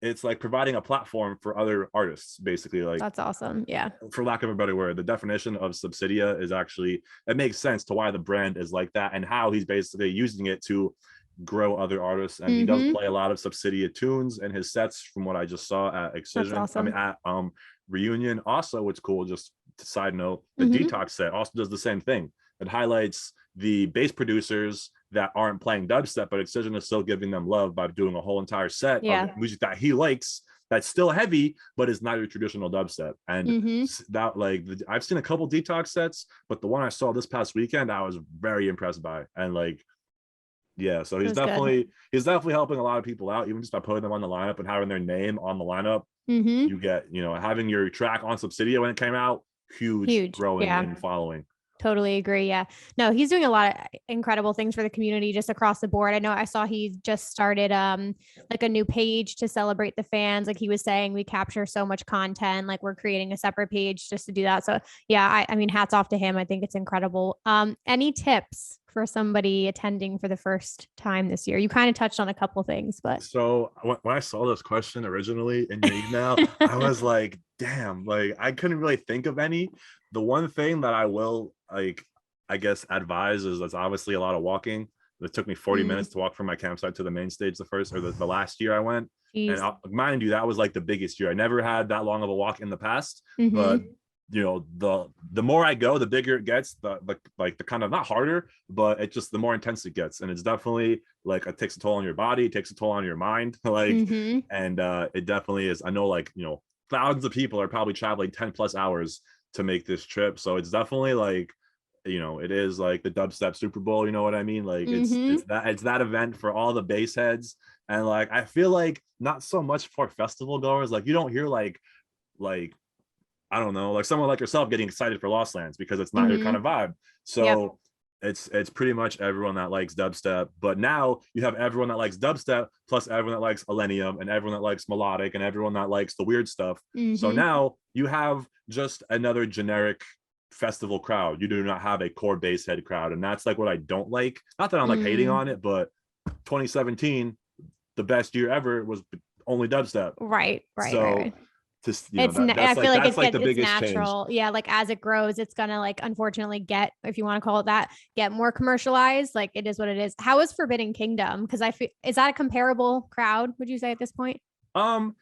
it's like providing a platform for other artists, basically, like, That's awesome. Yeah. for lack of a better word. The definition of Subsidia is actually, it makes sense to why the brand is like that, and how he's basically using it to grow other artists. And he does Mm-hmm. play a lot of Subsidia tunes in his sets, from what I just saw at That's Excision. I mean, awesome. at Reunion. Also, what's cool, just side note, the Mm-hmm. Detox set also does the same thing. It highlights the bass producers that aren't playing dubstep, but Excision is still giving them love by doing a whole entire set Yeah. of music that he likes, that's still heavy, but is not your traditional dubstep. And Mm-hmm. that, like, I've seen a couple Detox sets, but the one I saw this past weekend, I was very impressed by. And like, yeah, so It was good. he's definitely helping a lot of people out, even just by putting them on the lineup and having their name on the lineup. Mm-hmm. You get, you know, having your track on Subsidia when it came out, huge Huge. growing Yeah. in following. Totally agree. Yeah. No, he's doing a lot of incredible things for the community just across the board. I know I saw he just started like a new page to celebrate the fans. Like he was saying, we capture so much content, like we're creating a separate page just to do that. So yeah, I mean, hats off to him. I think it's incredible. Any tips for somebody attending for the first time this year? You kind of touched on a couple things, but So when I saw this question originally in your email, I was like, damn, like I couldn't really think of any. The one thing that I will, like, I guess advise is, that's obviously a lot of walking. It took me 40 minutes to walk from my campsite to the main stage the last year I went. And geez. mind you, that was like the biggest year. I never had that long of a walk in the past, but Mm-hmm. you know, the more I go, the bigger it gets, the like the kind of, not harder, but it just, the more intense it gets. And it's definitely like, it takes a toll on your body, it takes a toll on your mind, like, Mm-hmm. and it definitely is. I know, like, you know, thousands of people are probably traveling 10 plus hours to make this trip, so it's definitely like, you know, it is like the dubstep Super Bowl, you know what I mean? Like Mm-hmm. it's that event for all the bass heads. And like, I feel like not so much for festival goers, like you don't hear like I don't know, like someone like yourself getting excited for Lost Lands, because it's not your kind Mm-hmm. of vibe. Yep. So it's pretty much everyone that likes dubstep. But now you have everyone that likes dubstep, plus everyone that likes Millennium, and everyone that likes melodic, and everyone that likes the weird stuff. So Mm-hmm. now you have just another generic festival crowd. You do not have a core bass head crowd. And that's like what I don't like. Not that I'm like hating Mm. on it, but 2017, the best year ever, was only dubstep. Right, right, right, So right. just, you know, I feel like that's like the it's biggest change. natural. Yeah, like as it grows, it's gonna like unfortunately get, if you want to call it that, get more commercialized. Like it is what it is. How is Forbidden Kingdom? Because I feel, is that a comparable crowd, would you say at this point? Um,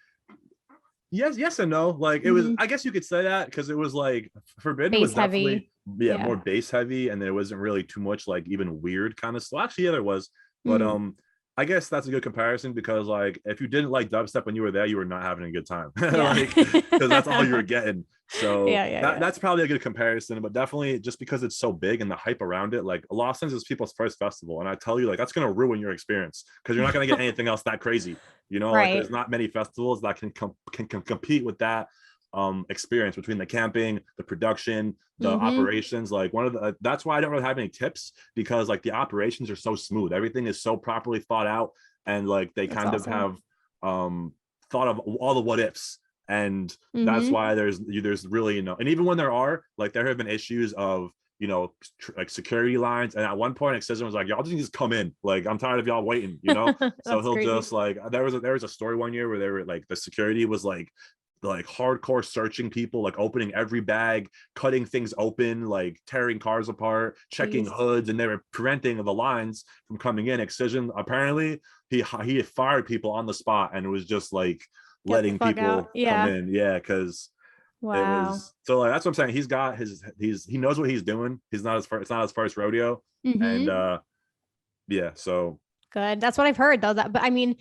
yes and no. Like it was, Mm-hmm. I guess you could say that, because it was like, Forbidden was Base heavy. definitely, yeah, Yeah. more bass heavy, and there wasn't really too much like even weird kind of stuff. Actually, yeah, there was. But Mm. I guess that's a good comparison, because like if you didn't like dubstep when you were there, you were not having a good time. Yeah. Like, because that's all you were getting. So Yeah, yeah, yeah. that's probably a good comparison. But definitely, just because it's so big and the hype around it, like Lost Ends is people's first festival, and I tell you, like, that's gonna ruin your experience, because you're not gonna get anything else that crazy. You know, like Right. there's not many festivals that can compete with that experience, between the camping, the production, the Mm-hmm. operations. Like one of the, that's why I don't really have any tips, because like the operations are so smooth, everything is so properly thought out, and like they That's kind of awesome. have thought of all the what ifs. And that's Mm-hmm. why there's really, you know, and even when there are, like, there have been issues of, you know, like security lines, and at one point Excision was like, y'all just come in, like I'm tired of y'all waiting, you know. So That's he'll crazy. just like, there was a story one year where they were like, the security was like hardcore searching people, like opening every bag, cutting things open, like tearing cars apart, checking Jeez. hoods, and they were preventing the lines from coming in. Excision, apparently he fired people on the spot, and it was just like Get the letting fuck out. people come Yeah. in. Yeah, because It Wow. was so like that's what I'm saying. He knows what he's doing. It's not his first rodeo. And Mm-hmm. yeah, so Good. That's what I've heard though. That, but I mean,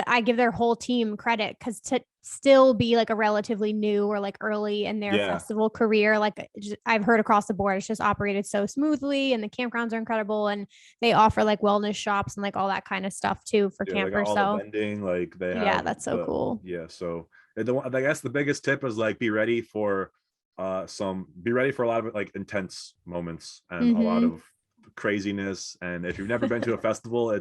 I give their whole team credit because to still be like a relatively new or like early in their yeah, festival career, like I've heard across the board, it's just operated so smoothly, and the campgrounds are incredible, and they offer like wellness shops and like all that kind of stuff too for yeah, they got campers. all the So vending, like they yeah, have that's so the cool. yeah. So I guess the biggest tip is like be ready for a lot of like intense moments and a lot Mm-hmm. of craziness. And if you've never been to a festival,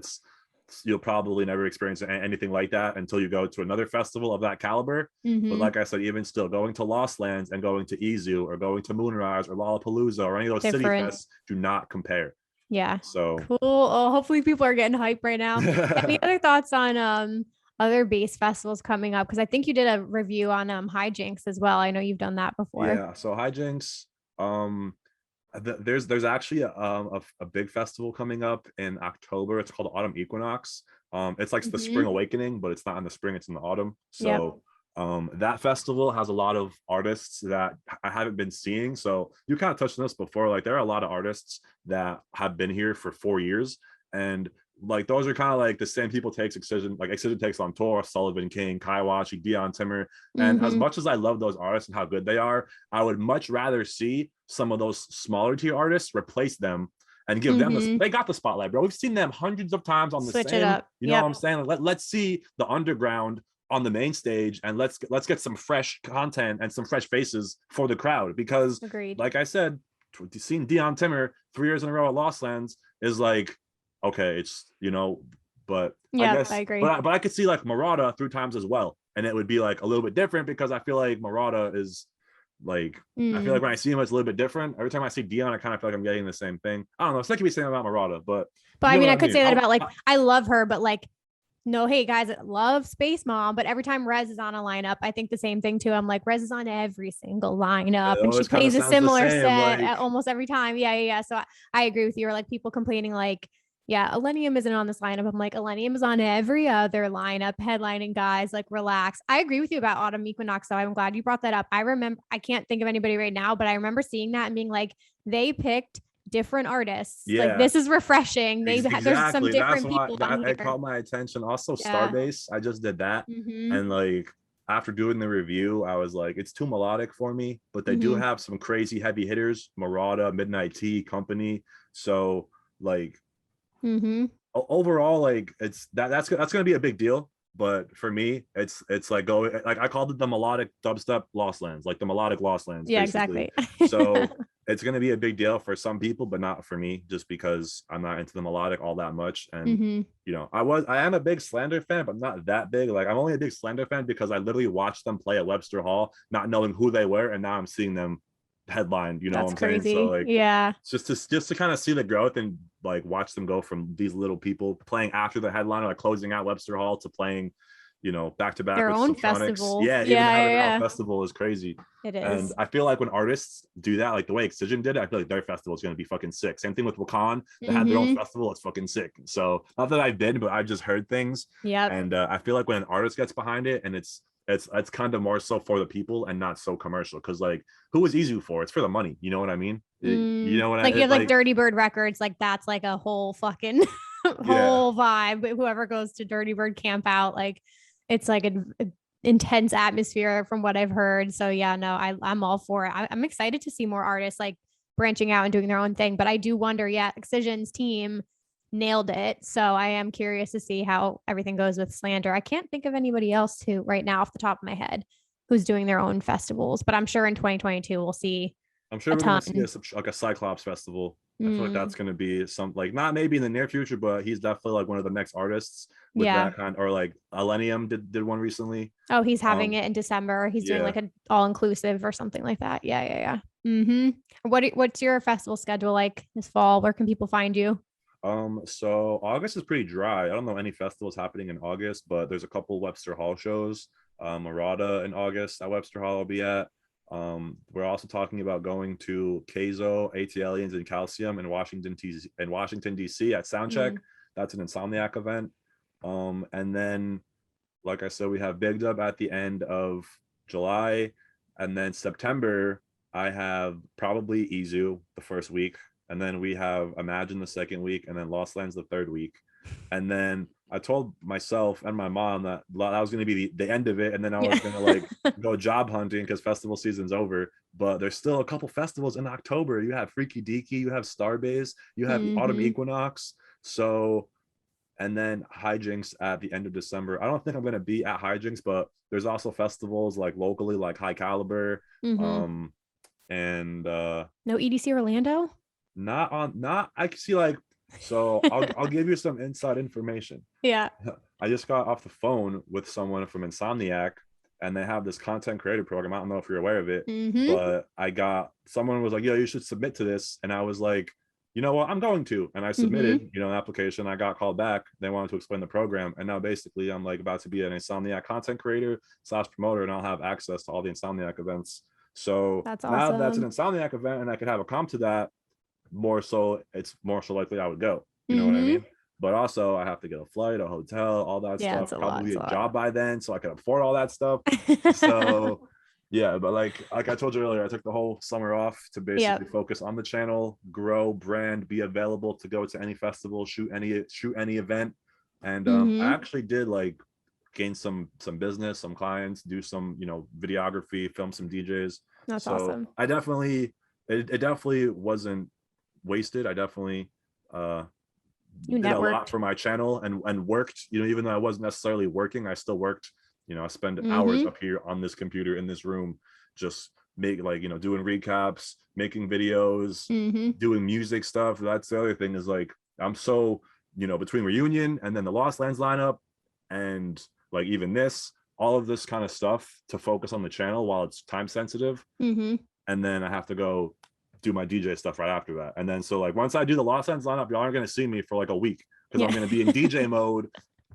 you'll probably never experience anything like that until you go to another festival of that caliber. But Mm-hmm. like I said, even still, going to Lost Lands and going to Izu or going to Moonrise or Lollapalooza or any of those city Different. fests do not compare. Yeah. So Cool. Oh, hopefully people are getting hype right now. Any other thoughts on other bass festivals coming up? Because I think you did a review on hijinks as well. I know you've done that before. yeah, so hijinks. Um, there's actually a big festival coming up in October. It's called Autumn Equinox. It's like the Spring Mm-hmm. Awakening, but it's not in the spring; it's in the autumn. Yep. So that festival has a lot of artists that I haven't been seeing. So you kind of touched on this before. Like there are a lot of artists that have been here for 4 years, and like those are kind of like the same people takes Excision, like Excision takes on tour, Sullivan King, Kaiwachi, Dion Timmer. And as Mm-hmm. much as I love those artists and how good they are, I would much rather see some of those smaller tier artists replace them and give them Mm-hmm. they got the spotlight, bro. We've seen them hundreds of times on the Switch it same, up. you know what Yep. I'm saying? Let's see the underground on the main stage, and let's get some fresh content and some fresh faces for the crowd. Because Agreed. like I said, seeing Dion Timmer 3 years in a row at Lost Lands is like, okay, it's but I Yep. I guess, agree. but I could see like Murata 3 times as well, and it would be like a little bit different because I feel like Murata is like, I feel like Mm. when I see him, it's a little bit different. Every time I see Dion, I kind of feel like I'm getting the same thing. I don't know. It's like you be saying about Murata, but But you I know mean, what I I could mean. say that about like I love her, but like no, hey guys, I love Space Mom, but every time Rez is on a lineup, I think the same thing too. I'm like, Rez is on every single lineup It and she always kind of plays a sounds the similar same. set Like, almost every time. Yeah, yeah, yeah. So I agree with you. Or like people complaining like, yeah, Elenium isn't on this lineup. I'm like, Elenium is on every other lineup, headlining guys, like relax. I agree with you about Autumn Equinox, though. I'm glad you brought that up. I remember, I can't think of anybody right now, but I remember seeing that and being like, they picked different artists. Like yeah, this is refreshing. There's some exactly. That's different why people on that it here. caught my attention. Also, Yeah. Starbase, I just did that, Mm-hmm. and like after doing the review, I was like, it's too melodic for me. But they do Mm-hmm. have some crazy heavy hitters, Murata, Midnight Tea, Company. So like Mm-hmm. overall, like that's gonna be a big deal. But for me, it's like going like I called it the melodic dubstep Lost Lands, like the melodic Lost Lands, Yeah, basically. exactly. So it's gonna be a big deal for some people, but not for me, just because I'm not into the melodic all that much. And Mm-hmm. I am a big Slander fan, but not that big. Like I'm only a big Slander fan because I literally watched them play at Webster Hall, not knowing who they were, and now I'm seeing them headline. You know what That's I'm saying? So crazy. like Yeah. just to kind of see the growth and like watch them go from these little people playing after the headliner, like closing out Webster Hall, to playing, back to back Their with own Subtronics. festival. Yeah, even Yeah, having yeah, their own yeah. festival is crazy. It And is. I feel like when artists do that, like the way Excision did it, I feel like their festival is going to be fucking sick. Same thing with Wakan. They had their own Mm-hmm. festival. It's fucking sick. So not that I've been, but I've just heard things. Yep. And I feel like when an artist gets behind it, and it's kind of more so for the people and not so commercial. Because like, who is Izu for? It's for the money. You know what I mean? You know what Like you I have like like? Dirty Bird Records, like that's like a whole fucking Yeah. whole vibe. But whoever goes to Dirty Bird camp out, like it's like an intense atmosphere from what I've heard. So yeah, no, I'm all for it. I'm excited to see more artists like branching out and doing their own thing. But I do wonder, yeah, Excision's team nailed it. So I am curious to see how everything goes with Slander. I can't think of anybody else who right now off the top of my head who's doing their own festivals, but I'm sure in 2022 we'll see I'm sure a we're gonna see ton. like a Cyclops festival. I feel like Mm, that's gonna be some, like, not maybe in the near future, but he's definitely like one of the next artists with yeah. that kind. Or like Elenium did one recently. Oh, he's having Um, it in December. He's doing yeah. like an all inclusive or something like that. Yeah, yeah, yeah. What's your festival schedule like this fall? Where can people find you? So August is pretty dry. I don't know any festivals happening in August, but there's a couple Webster Hall shows. Murata in August at Webster Hall will be at. We're also talking about going to Keizo, AT Aliens, and Calcium in Washington DC at Soundcheck. Mm, That's an Insomniac event. And then, like I said, we have Big Dub at the end of July. And then September, I have probably Izu the first week. And then we have Imagine the second week. And then Lost Lands the third week. And then I told myself and my mom that was going to be the end of it. And then I was going to like go job hunting because festival season's over. But there's still a couple festivals in October. You have Freaky Deaky, you have Starbase, you have Autumn Equinox. So, and then Hijinks at the end of December. I don't think I'm going to be at Hijinks, but there's also festivals like locally, like High Caliber. And no EDC Orlando? Not I can see like, so I'll give you some inside information. Yeah. I just got off the phone with someone from Insomniac, and they have this content creator program. I don't know if you're aware of it, but someone was like, yo, you should submit to this. And I was like, you know what, I'm going to. And I submitted, an application. I got called back. They wanted to explain the program. And now basically I'm like about to be an Insomniac content creator / promoter, and I'll have access to all the Insomniac events. So that's now awesome. that's an Insomniac event and I could have a comp to that, it's more so likely I would go. You know what I mean? But also I have to get a flight, a hotel, all that stuff. Probably a job by then, so I can afford all that stuff. So yeah, but like I told you earlier, I took the whole summer off to basically focus on the channel, grow, brand, be available to go to any festival, shoot any event. And I actually did like gain some business, some clients, do some, videography, film some DJs. That's awesome. I definitely, it definitely wasn't wasted. I definitely did a lot for my channel and worked, even though I wasn't necessarily working, I still worked. I spend hours up here on this computer in this room, just doing recaps, making videos, doing music stuff. That's the other thing is like, I'm so, between Reunion and then the Lost Lands lineup and like even this, all of this kind of stuff to focus on the channel while it's time sensitive. And then I have to go do my DJ stuff right after that. And then so like once I do the Lost Lands lineup, y'all aren't going to see me for like a week because I'm going to be in DJ mode,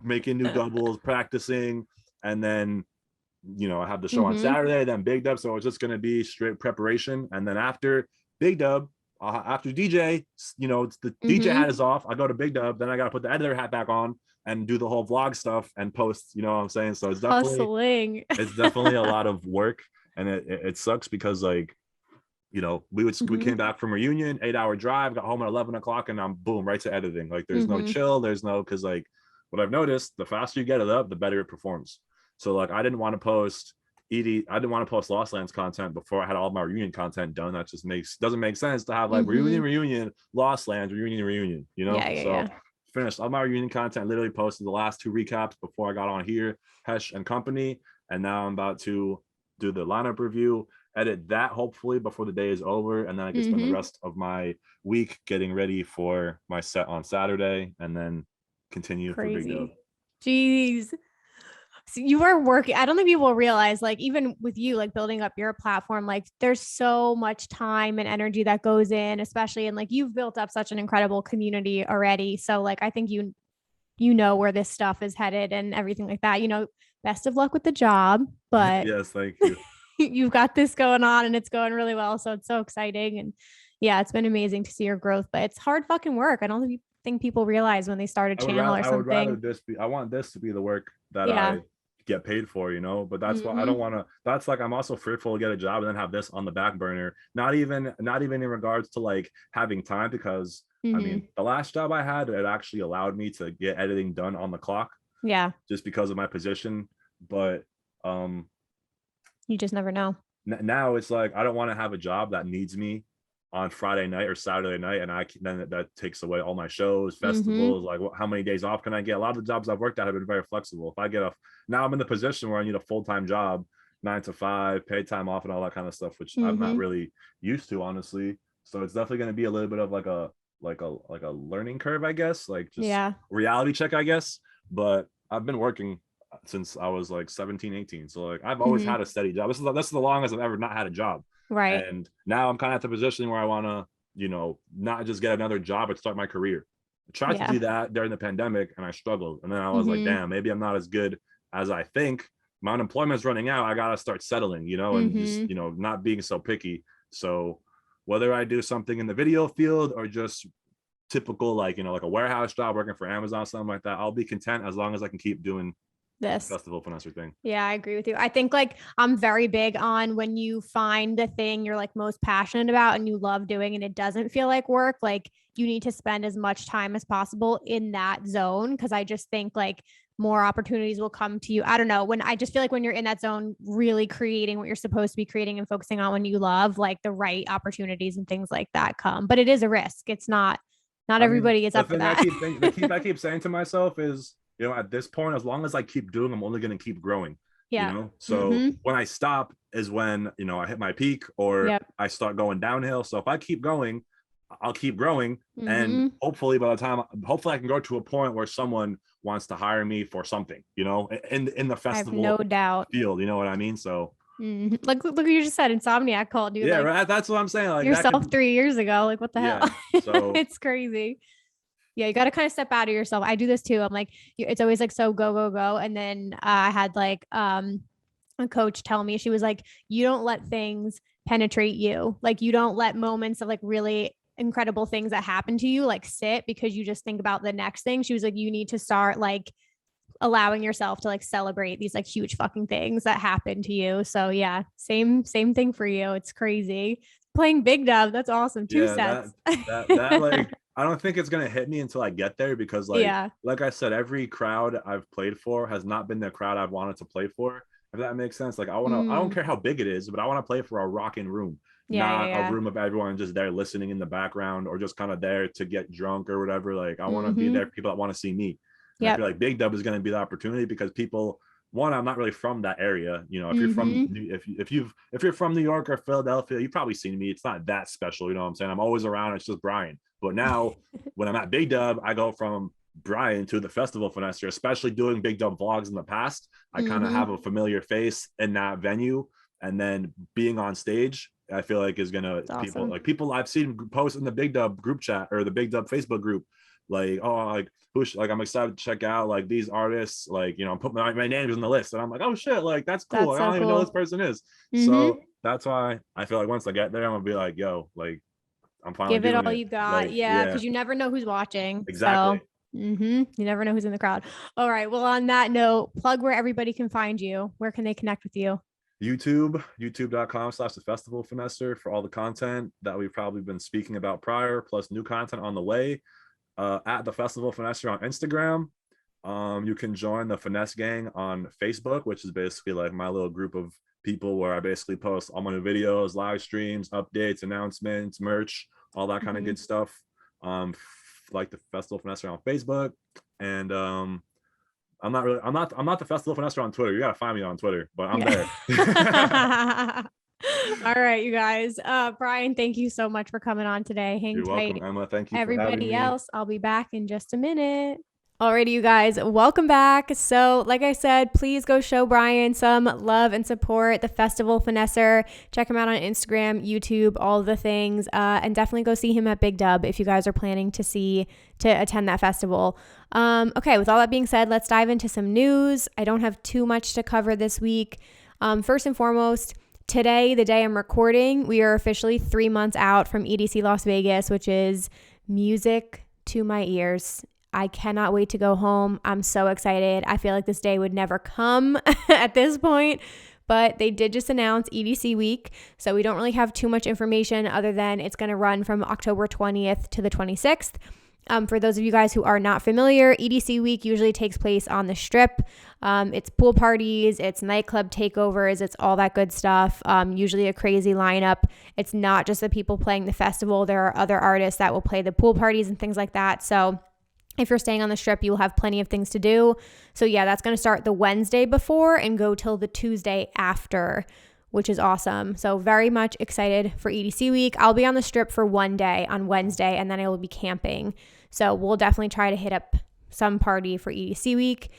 making new doubles, practicing. And then, I have the show on Saturday, then Big Dub. So it's just going to be straight preparation. And then after Big Dub, after DJ, it's the DJ hat is off. I go to Big Dub, then I got to put the editor hat back on and do the whole vlog stuff and post, you know what I'm saying? So it's definitely, it's definitely a lot of work. And it sucks because like, we came back from Reunion, 8-hour drive, got home at 11 o'clock and I'm boom, right to editing. Like there's no chill. There's no, cause like what I've noticed, the faster you get it up, the better it performs. So like I didn't want to post Lost Lands content before I had all my Reunion content done. That just doesn't make sense to have like Reunion, Lost Lands, Reunion, Finished all my Reunion content, literally posted the last 2 recaps before I got on here, Hesh and company. And now I'm about to do the lineup review, edit that hopefully before the day is over. And then I can spend the rest of my week getting ready for my set on Saturday and then continue for Big Dub. Jeez. So you are working. I don't think people realize, like, even with you, like building up your platform, like there's so much time and energy that goes in, especially, and like you've built up such an incredible community already. So like, I think you know where this stuff is headed and everything like that, best of luck with the job, but yes, thank you. You've got this going on and it's going really well. So it's so exciting. And yeah, it's been amazing to see your growth, but it's hard fucking work. I don't think people realize when they start a channel or something. I want this to be the work that I get paid for, but that's why I don't want to, that's like, I'm also fearful to get a job and then have this on the back burner. Not even in regards to like having time, because I mean, the last job I had, it actually allowed me to get editing done on the clock. Yeah. Just because of my position. But you just never know. Now it's like, I don't want to have a job that needs me on Friday night or Saturday night. And then that takes away all my shows, festivals, like how many days off can I get? A lot of the jobs I've worked at have been very flexible. If I get now I'm in the position where I need a full-time job, 9 to 5, paid time off and all that kind of stuff, which I'm not really used to, honestly. So it's definitely going to be a little bit of like a learning curve, I guess, like just reality check, I guess. But I've been working since I was like 17, 18. So like I've always had a steady job. This is the longest I've ever not had a job. Right. And now I'm kind of at the position where I want to, not just get another job, but start my career. I tried to do that during the pandemic and I struggled. And then I was like, damn, maybe I'm not as good as I think. My unemployment's running out. I got to start settling, and just, not being so picky. So whether I do something in the video field or just typical, like, like a warehouse job working for Amazon, something like that, I'll be content as long as I can keep doing this Festival Finesser thing. Yeah, I agree with you. I think like I'm very big on when you find the thing you're like most passionate about and you love doing and it doesn't feel like work, like you need to spend as much time as possible in that zone. Cause I just think like more opportunities will come to you. I don't know. When I just feel like when you're in that zone, really creating what you're supposed to be creating and focusing on when you love, like the right opportunities and things like that come. But it is a risk. It's not I mean, everybody is the up for thing that. I keep saying to myself is, you know, at this point, as long as I keep doing, I'm only going to keep growing. You Yeah. know, so Mm-hmm. when I stop is when, you know, I hit my peak or Yep. I start going downhill. So if I keep going, I'll keep growing, and Mm-hmm. hopefully by the time, hopefully I can go to a point where someone wants to hire me for something, you know, in the I have no festival doubt. field. You know what I mean? So Like look what you just said, Insomniac called you yeah, like right. That's what I'm saying. Like that yourself could, 3 years ago. Like what the hell? yeah. So It's crazy. Yeah, you got to kind of step out of yourself. I do this too. I'm like, it's always like so go go go, and then I had like a coach tell me, she was like, you don't let things penetrate you. Like you don't let moments of like really incredible things that happen to you like sit because you just think about the next thing. She was like, you need to start like allowing yourself to like celebrate these like huge fucking things that happen to you. So yeah, same thing for you. It's crazy. Playing Big Dub, that's awesome. Two yeah, sets. that like I don't think it's gonna hit me until I get there because Yeah. like I said, every crowd I've played for has not been the crowd I've wanted to play for. If that makes sense. Like I don't Mm. care how big it is, but I want to play for a rocking room, Yeah, yeah, not a yeah. room of everyone just there listening in the background or just kind of there to get drunk or whatever. Like I want to be Mm-hmm. there for people that want to see me. And I Yep. feel like Big Dub is gonna be the opportunity because people, one, I'm not really from that area. You know, if you're from Mm-hmm. if you're from New York or Philadelphia, you've probably seen me. It's not that special, you know what I'm saying? I'm always around. It's just Brian. But now when I'm at Big Dub, I go from Brian to the Festival Finesser, especially doing Big Dub vlogs in the past. I kind of Mm-hmm. have a familiar face in that venue, and then being on stage, I feel like is gonna It's awesome. people I've seen post in the Big Dub group chat or the Big Dub Facebook group, like, oh, like who's like I'm excited to check out like these artists, like, you know, I'm putting my names on the list, and I'm like, oh shit, like that's cool. That's Like, I so don't even know who this cool. person is. Mm-hmm. So that's why I feel like once I get there, I'm gonna be like, yo, like I'm finally Give it doing all it. you got. Like, Yeah, yeah, because you never know who's watching. So exactly. you never know who's in the crowd. All right. Well, on that note, plug where everybody can find you. Where can they connect with you? youtube.com/the Festival Finesser for all the content that we've probably been speaking about prior, plus new content on the way. At the Festival Finesser on Instagram. You can join the Finesse Gang on Facebook, which is basically like my little group of people where I basically post all my new videos, live streams, updates, announcements, merch, all that kind of Mm-hmm. good stuff. Like the Festival Finesser on Facebook, and I'm not the Festival Finesser on Twitter. You gotta find me on Twitter, but I'm there. Yeah. All right, you guys. Brian, thank you so much for coming on today. Hang You're welcome, tight. Emma. Thank you for having Everybody me. else, I'll be back in just a minute. Alrighty, you guys, welcome back. So, like I said, please go show Brian some love and support the Festival Finesser. Check him out on Instagram, YouTube, all the things, and definitely go see him at Big Dub if you guys are planning to attend that festival. Okay, with all that being said, let's dive into some news. I don't have too much to cover this week. First and foremost, today, the day I'm recording, we are officially 3 months out from EDC Las Vegas, which is music to my ears. I cannot wait to go home. I'm so excited. I feel like this day would never come at this point, but they did just announce EDC week. So we don't really have too much information other than it's going to run from October 20th to the 26th. For those of you guys who are not familiar, EDC week usually takes place on the Strip. It's pool parties, it's nightclub takeovers, it's all that good stuff. Usually a crazy lineup. It's not just the people playing the festival. There are other artists that will play the pool parties and things like that. So if you're staying on the Strip, you will have plenty of things to do. So yeah, that's going to start the Wednesday before and go till the Tuesday after, which is awesome. So very much excited for EDC week. I'll be on the Strip for one day on Wednesday, and then I will be camping. So we'll definitely try to hit up some party for EDC week.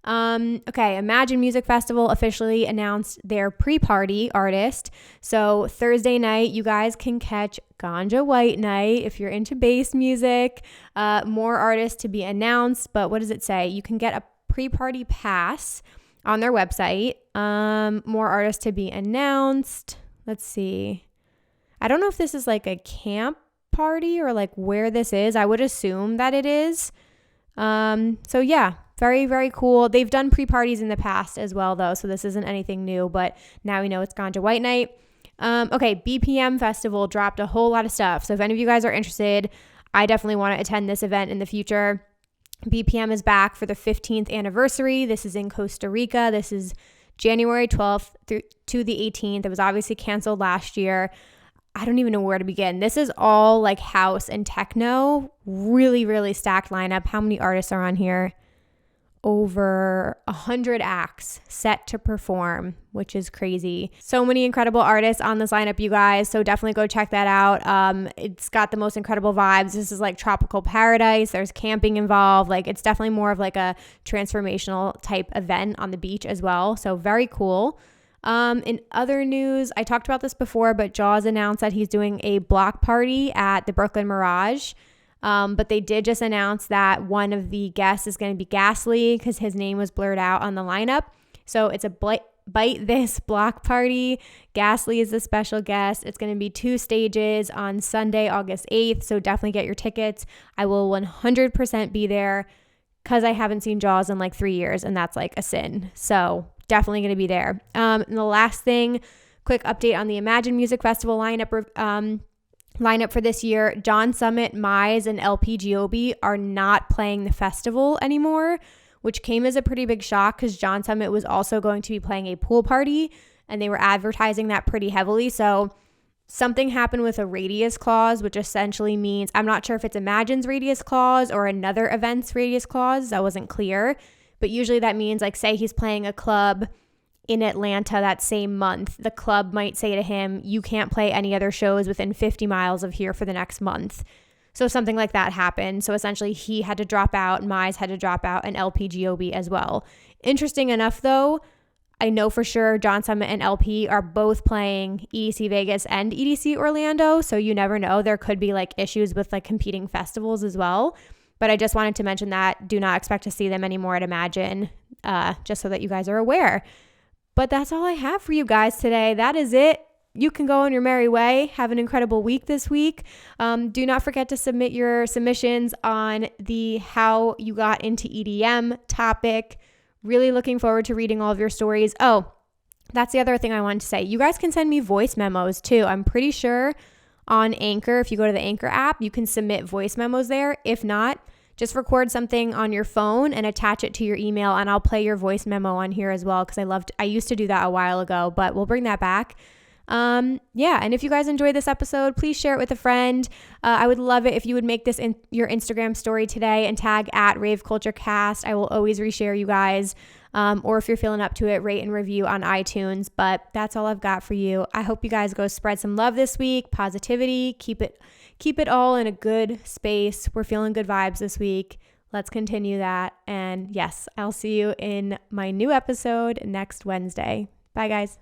Okay, Imagine Music Festival officially announced their pre-party artist. So Thursday night, you guys can catch Ganja White Night if you're into bass music. More artists to be announced, but what does it say? You can get a pre-party pass on their website. More artists to be announced. Let's see. I don't know if this is like a camp party or like where this is. I would assume that it is. So yeah, very, very cool. They've done pre-parties in the past as well, though, so this isn't anything new, but now we know it's Ganja White Night. Okay, BPM Festival dropped a whole lot of stuff. So if any of you guys are interested, I definitely want to attend this event in the future. BPM is back for the 15th anniversary. This is in Costa Rica. This is January 12th through to the 18th. It was obviously canceled last year. I don't even know where to begin. This is all like house and techno. Really, really stacked lineup. How many artists are on here? Over 100 acts set to perform, which is crazy. So many incredible artists on this lineup, you guys. So definitely go check that out. It's got the most incredible vibes. This is like tropical paradise. There's camping involved. Like it's definitely more of like a transformational type event on the beach as well. So very cool. In other news, I talked about this before, but Jaws announced that he's doing a block party at the Brooklyn Mirage. But they did just announce that one of the guests is going to be Ghastly because his name was blurred out on the lineup. So it's a Bite This block party. Ghastly is the special guest. It's going to be 2 stages on Sunday, August 8th. So definitely get your tickets. I will 100% be there because I haven't seen Jaws in like 3 years, and that's like a sin. So definitely going to be there. And the last thing, quick update on the Imagine Music Festival lineup for this year. John Summit, Mize, and LPGOB are not playing the festival anymore, which came as a pretty big shock because John Summit was also going to be playing a pool party and they were advertising that pretty heavily. So something happened with a radius clause, which essentially means, I'm not sure if it's Imagine's radius clause or another event's radius clause. That wasn't clear. But usually that means, like, say he's playing a club in Atlanta that same month, the club might say to him, you can't play any other shows within 50 miles of here for the next month. So something like that happened. So essentially he had to drop out, Mize had to drop out, and LPGOB as well. Interesting enough though, I know for sure John Summit and LP are both playing EDC Vegas and EDC Orlando. So you never know. There could be like issues with like competing festivals as well. But I just wanted to mention that. Do not expect to see them anymore at Imagine, just so that you guys are aware. But that's all I have for you guys today. That is it. You can go on your merry way. Have an incredible week this week. Do not forget to submit your submissions on the how you got into EDM topic. Really looking forward to reading all of your stories. Oh, that's the other thing I wanted to say. You guys can send me voice memos too. I'm pretty sure on Anchor, if you go to the Anchor app, you can submit voice memos there. If not, just record something on your phone and attach it to your email, and I'll play your voice memo on here as well because I used to do that a while ago, but we'll bring that back. And if you guys enjoyed this episode, please share it with a friend. I would love it if you would make this in your Instagram story today and tag at raveculturecast. I will always reshare you guys. Or if you're feeling up to it, rate and review on iTunes. But that's all I've got for you. I hope you guys go spread some love this week, positivity, keep it all in a good space. We're feeling good vibes this week. Let's continue that. And yes, I'll see you in my new episode next Wednesday. Bye, guys.